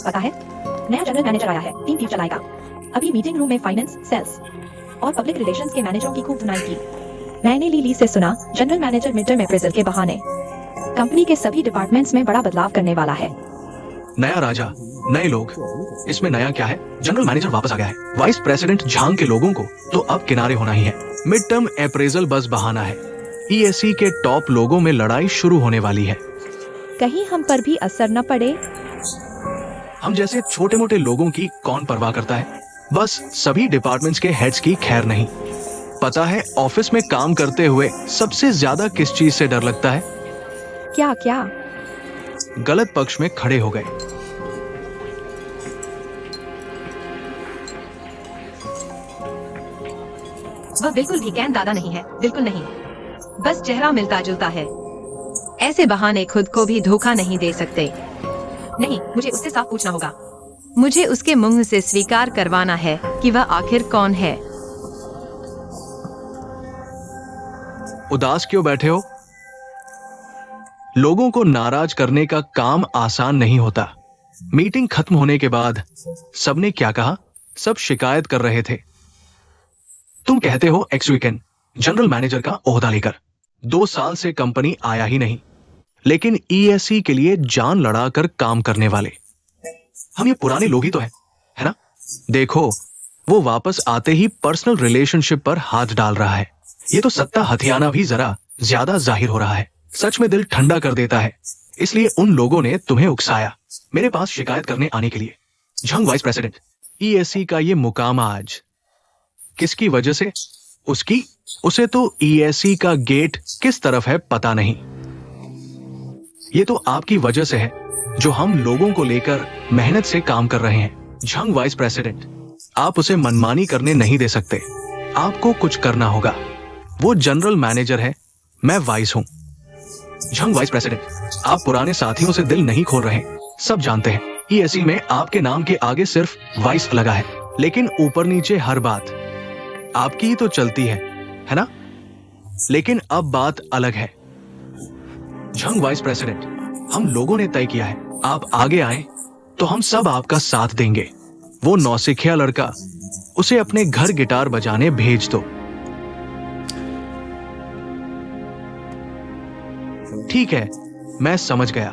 पता है, नया जनरल मैनेजर आया है, टीम टीम चलाएगा। अभी मीटिंग रूम में फाइनेंस, सेल्स और पब्लिक रिलेशंस के मैनेजरों की खूब धुनाई की। मैंने ली से सुना general manager mid term appraisal के बहाने कंपनी के सभी डिपार्टमेंट्स में बड़ा बदलाव करने वाला है। नया राजा, नए लोग। इसमें नया क्या है? जनरल मैनेजर वापस आ गया है। वाइस प्रेसिडेंट झांग के लोगों को तो अब किनारे होना ही है। मिड टर्म अप्रेजल बस बहाना है। ईएससी के टॉप लोगों में लड़ाई शुरू होने वाली है। कहीं हम पर भी असर न पड़े। हम जैसे छोटे मोटे लोगों की कौन परवाह करता है? बस सभी डिपार्टमेंट्स के हेड्स की खैर नहीं। पता है ऑफिस में काम करते हुए सबसे ज्यादा किस चीज से डर लगता है? क्या क्या? गलत पक्ष में खड़े हो गए। वह बिल्कुल भी कैन दादा नहीं है, बिल्कुल नहीं। बस चेहरा मिलता जुलता है। ऐसे बहाने खुद को भी धोखा नहीं दे सकते। नहीं, मुझे उससे साफ पूछना होगा। मुझे उसके मुंह से स्वीकार करवाना है कि वह आखिर कौन है। उदास क्यों बैठे हो? लोगों को नाराज करने का काम आसान नहीं होता। मीटिंग खत्म होने के बाद सबने क्या कहा? सब शिकायत कर रहे थे। तुम कहते हो एक्स वीकेंड जनरल मैनेजर का ओहदा लेकर 2 साल से कंपनी आया ही नहीं, लेकिन ईएससी के लिए जान लड़ाकर काम करने वाले हम ये पुराने लोग ही तो हैं, है ना? देखो, वो वापस आते ही पर्सनल रिलेशनशिप पर हाथ डाल रहा है। ये तो सत्ता हथियाना भी जरा ज्यादा जाहिर हो रहा है। सच में दिल ठंडा कर देता है। इसलिए उन लोगों ने तुम्हें उकसाया मेरे पास शिकायत करने आने के लिए। झंग वाइस प्रेसिडेंट, ईएससी का ये मुकाम आज किसकी वजह से? उसे तो ईएससी का गेट किस तरफ है पता नहीं। ये तो आपकी वजह से है जो हम लोगों को लेकर मेहनत से काम कर रहे हैं। झंग वाइस प्रेसिडेंट, आप उसे मनमानी करने नहीं दे सकते। आपको कुछ करना होगा। वो जनरल मैनेजर है, मैं वाइस हूं। झंग वाइस प्रेसिडेंट, आप पुराने साथियों से दिल नहीं खोल रहे। सब जानते हैं ईएससी में आपके नाम के आगे सिर्फ वाइस लगा है, लेकिन ऊपर नीचे हर बात आपकी ही तो चलती है ना? लेकिन अब बात अलग है। झंग वाइस प्रेसिडेंट, हम लोगों ने तय किया है आप आगे आए तो हम सब आपका साथ देंगे। वो नौसिखिया लड़का, उसे अपने घर गिटार बजाने भेज दो। ठीक है, मैं समझ गया।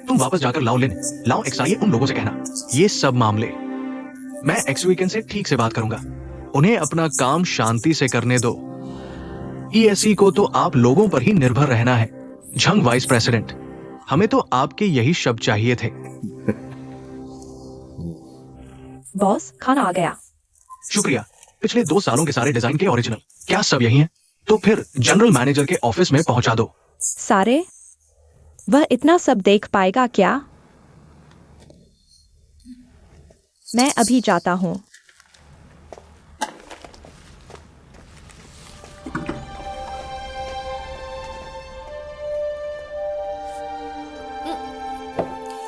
तुम वापस जाकर लाओ लिन, लाओ एक्साइए उन लोगों से कहना ये सब मामले मैं एक्स वीकेंड से ठीक से बात करूंगा। उन्हें अपना काम शांति से करने दो। ईएससी को तो आप लोगों पर ही निर्भर रहना है। झंग वाइस प्रेसिडेंट, हमें तो आपके यही शब्द चाहिए थे। बॉस, खाना आ गया। शुक्रिया। पिछले 2 सालों के सारे डिजाइन के ओरिजिनल क्या सब यही हैं? तो फिर जनरल मैनेजर के ऑफिस में पहुंचा दो। सारे? वह इतना सब देख पाएगा क्या? मैं अभी जाता हूं।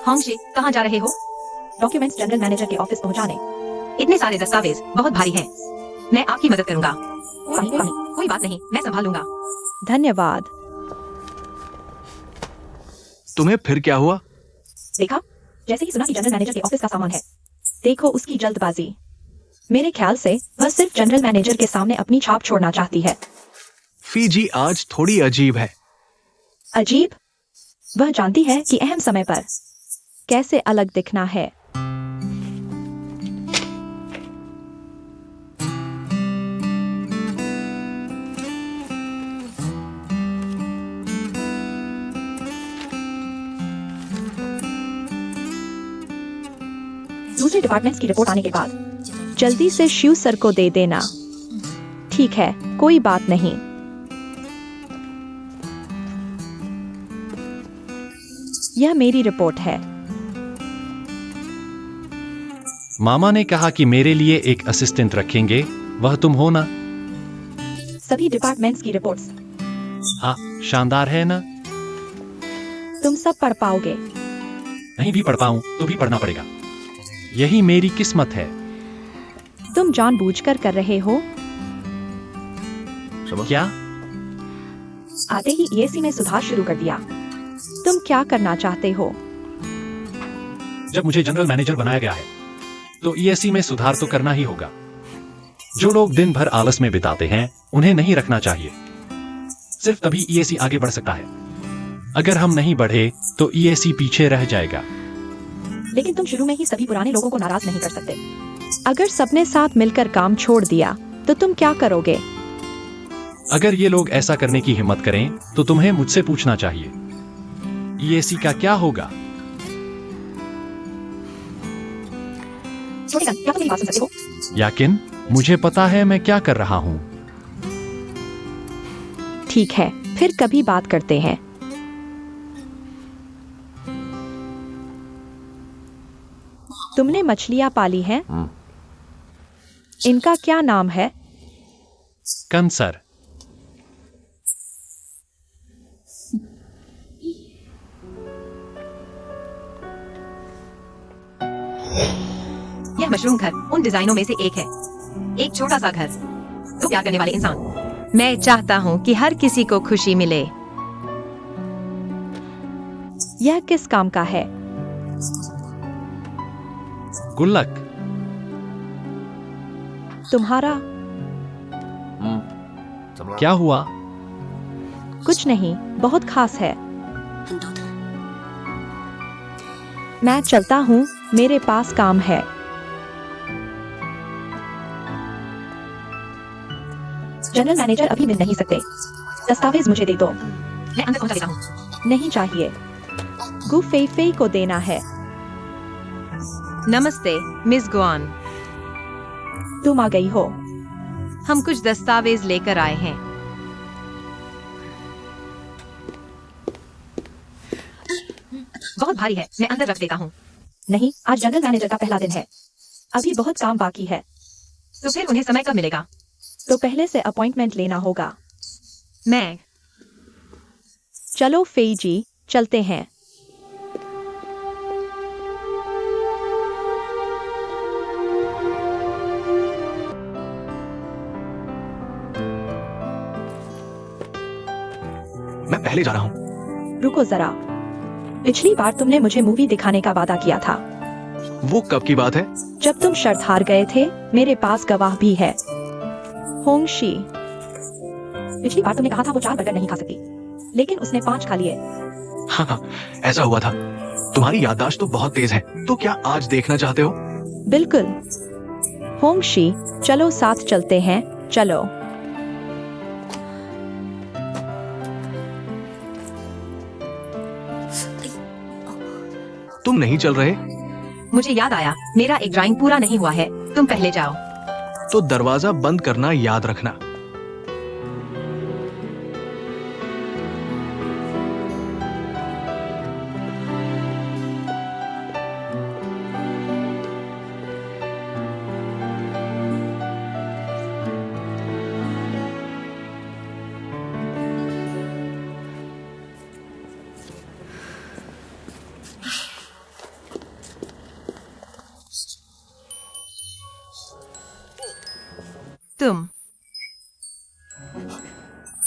होंगशी, कहाँ जा रहे हो? डॉक्यूमेंट्स जनरल मैनेजर के ऑफिस पहुंचाने। इतने सारे दस्तावेज बहुत भारी हैं। मैं आपकी मदद करूंगा। पानी। कोई बात नहीं, मैं संभालूंगा। धन्यवाद। तुम्हें फिर क्या हुआ? देखा, जैसे ही सुना कि जनरल मैनेजर के ऑफिस का सामान है, देखो उसकी जल्दबाजी। मेरे ख्याल से वह सिर्फ जनरल मैनेजर के सामने अपनी छाप छोड़ना चाहती है। फीजी आज थोड़ी अजीब है। अजीब? वह जानती है कि अहम समय पर कैसे अलग दिखना है। दूसरे डिपार्टमेंट्स की रिपोर्ट आने के बाद जल्दी से शिव सर को दे देना। ठीक है, कोई बात नहीं। यह मेरी रिपोर्ट है। मामा ने कहा कि मेरे लिए एक असिस्टेंट रखेंगे। वह तुम हो ना? सभी डिपार्टमेंट्स की रिपोर्ट्स। हाँ, शानदार है ना? तुम सब पढ़ पाओगे? नहीं भी पढ़ पाऊं तो भी पढ़ना पड़ेगा। यही मेरी किस्मत है। तुम जानबूझकर कर रहे हो? क्या? आते ही ईएससी में सुधार शुरू कर दिया। तुम क्या करना चाहते हो? जब मुझे जनरल मैनेजर बनाया गया है तो ईएससी में सुधार तो करना ही होगा। जो लोग दिन भर आलस में बिताते हैं उन्हें नहीं रखना चाहिए। सिर्फ तभी ईएससी आगे बढ़ सकता है। अगर हम नहीं बढ़े तो ईएससी पीछे रह जाएगा। लेकिन तुम शुरू में ही सभी पुराने लोगों को नाराज नहीं कर सकते। अगर सबने साथ मिलकर काम छोड़ दिया तो तुम क्या करोगे? अगर ये लोग ऐसा करने की हिम्मत करें तो तुम्हें मुझसे पूछना चाहिए ईएसी का क्या होगा। छोटे सन, क्या तुम मेरी बात सुन सकते हो? याकिन मुझे पता है मैं क्या कर रहा हूँ। ठीक है, फिर कभी बात करते हैं। तुमने मछलियां पाली हैं? इनका क्या नाम है? कंसर। यह मशरूम घर उन डिजाइनों में से एक है, एक छोटा सा घर। तो प्यार करने वाले इंसान। मैं चाहता हूँ कि हर किसी को खुशी मिले। यह किस काम का है? गुल्लक। तुम्हारा? क्या हुआ? कुछ नहीं, बहुत खास है। मैं चलता हूँ, मेरे पास काम है। जनरल मैनेजर अभी मिल नहीं सकते। दस्तावेज मुझे दे दो। मैं अंदर पहुंचा देता हूँ। नहीं चाहिए, गु फेई फेई को देना है। नमस्ते मिस गुआन, तुम आ गई हो। हम कुछ दस्तावेज लेकर आए हैं। बहुत भारी है, मैं अंदर रख देता हूँ। नहीं, आज जनरल मैनेजर का पहला दिन है। अभी बहुत काम बाकी है। तो फिर उन्हें समय कब मिलेगा? तो पहले से अपॉइंटमेंट लेना होगा। मैं चलो फेई जी, चलते हैं। मैं पहले जा रहा हूँ। रुको जरा, पिछली बार तुमने मुझे मूवी दिखाने का वादा किया था। वो कब की बात है? जब तुम शर्त हार गए थे। मेरे पास गवाह भी है। होंगशी, पिछली बार तुमने कहा था वो 4 बर्गर नहीं खा सकती, लेकिन उसने 5 खा लिए। हाँ, ऐसा हुआ था। तुम्हारी याददाश्त तो बहुत तेज है। तो क्या आज देखना चाहते हो? बिल्कुल। होंगशी, चलो साथ चलते हैं, चलो। तुम नहीं चल रहे? मुझे याद आया, मेरा एक ड्राइंग पूरा नहीं हुआ है। तुम पहले जाओ। तो दरवाजा बंद करना याद रखना।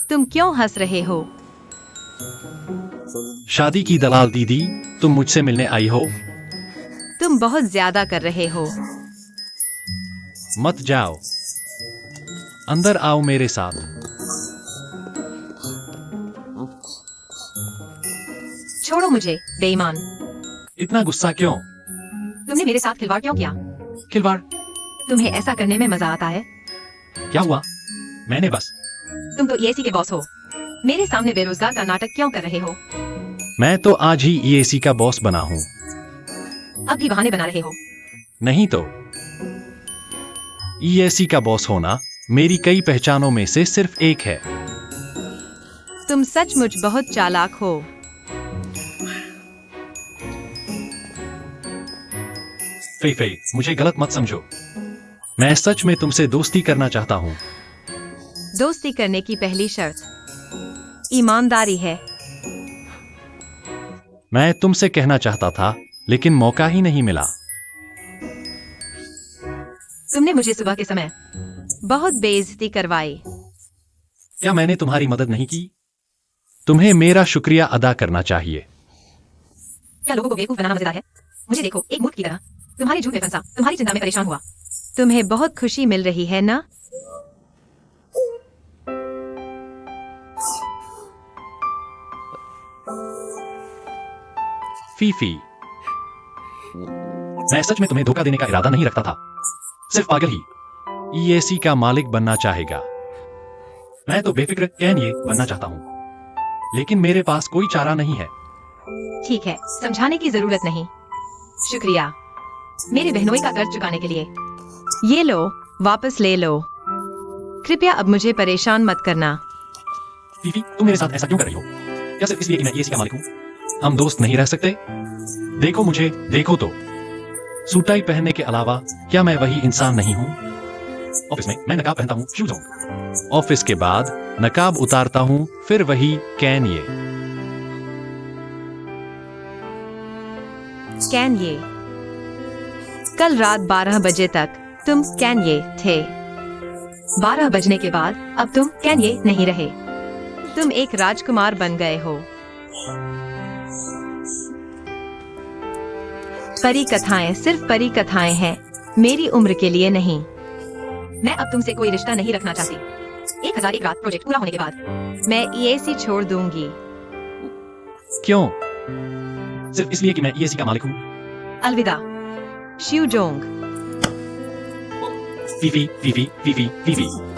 तुम क्यों हंस रहे हो? शादी की दलाल दीदी, तुम मुझसे मिलने आई हो? तुम बहुत ज्यादा कर रहे हो। मत जाओ, अंदर आओ मेरे साथ। छोड़ो मुझे, बेईमान। इतना गुस्सा क्यों? तुमने मेरे साथ खिलवाड़ क्यों किया? खिलवाड़? तुम्हें ऐसा करने में मजा आता है? क्या हुआ? मैंने बस। तुम तो ईएसी के बॉस हो। मेरे सामने बेरोजगार का नाटक क्यों कर रहे हो? मैं तो आज ही ईएसी का बॉस बना हूँ। अब भी बहाने बना रहे हो। नहीं तो। ईएसी का बॉस होना मेरी कई पहचानों में से सिर्फ एक है। तुम सचमुच बहुत चालाक हो। फे फे, मुझे गलत मत समझो। मैं सच में तुमसे दोस्ती करना चाहता हूँ। दोस्ती करने की पहली शर्त ईमानदारी है। मैं तुमसे कहना चाहता था, लेकिन मौका ही नहीं मिला। तुमने मुझे सुबह के समय बहुत बेइज्जती करवाई। क्या मैंने तुम्हारी मदद नहीं की? तुम्हें मेरा शुक्रिया अदा करना चाहिए। क्या लोगों को बेवकूफ बनाना मजेदार है? मुझे देखो, एक मूर्ख की तरह। तुम्हारी झूठ में फंसा, तुम्हारी चिंता में परेशान हुआ। तुम्हें बहुत खुशी मिल रही है ना? फीफी, मैं सच में तुम्हें धोखा देने का इरादा नहीं रखता था, सिर्फ पागल ही ईएसी का मालिक बनना चाहेगा। मैं तो बेफिक्र कैनिये बनना चाहता हूं, लेकिन मेरे पास कोई चारा नहीं है। ठीक है, समझाने की जरूरत नहीं। शुक्रिया मेरे बहनोई का कर्ज चुकाने के लिए। ये लो, वापस ले लो। कृपया अब मुझे परेशान मत करना। फीफी, तुम मेरे साथ ऐसा क्यों कर रही हो? क्या सिर्फ इसलिए कि मैं ईएसी का मालिक हूं? हम दोस्त नहीं रह सकते? देखो मुझे, देखो तो। सूट टाई पहनने के अलावा क्या मैं वही इंसान नहीं हूं? ऑफिस में मैं नकाब पहनता हूं, शूज हूं। ऑफिस के बाद नकाब उतारता हूं, फिर वही कैनिये। कैनिये। कल रात 12 बजे तक तुम कैनिये थे। 12 बजने के बाद अब तुम कैनिये नहीं रहे। तुम एक राजकुमार बन गए हो। परी कथाएं सिर्फ परी कथाएं हैं, मेरी उम्र के लिए नहीं। मैं अब तुमसे कोई रिश्ता नहीं रखना चाहती। 1001 रात प्रोजेक्ट पूरा होने के बाद मैं ईएसी छोड़ दूंगी। क्यों? सिर्फ इसलिए कि मैं ईएसी का मालिक हूं? अलविदा। शिवजोंग। फीफी, फीफी, फीफी, फीफी।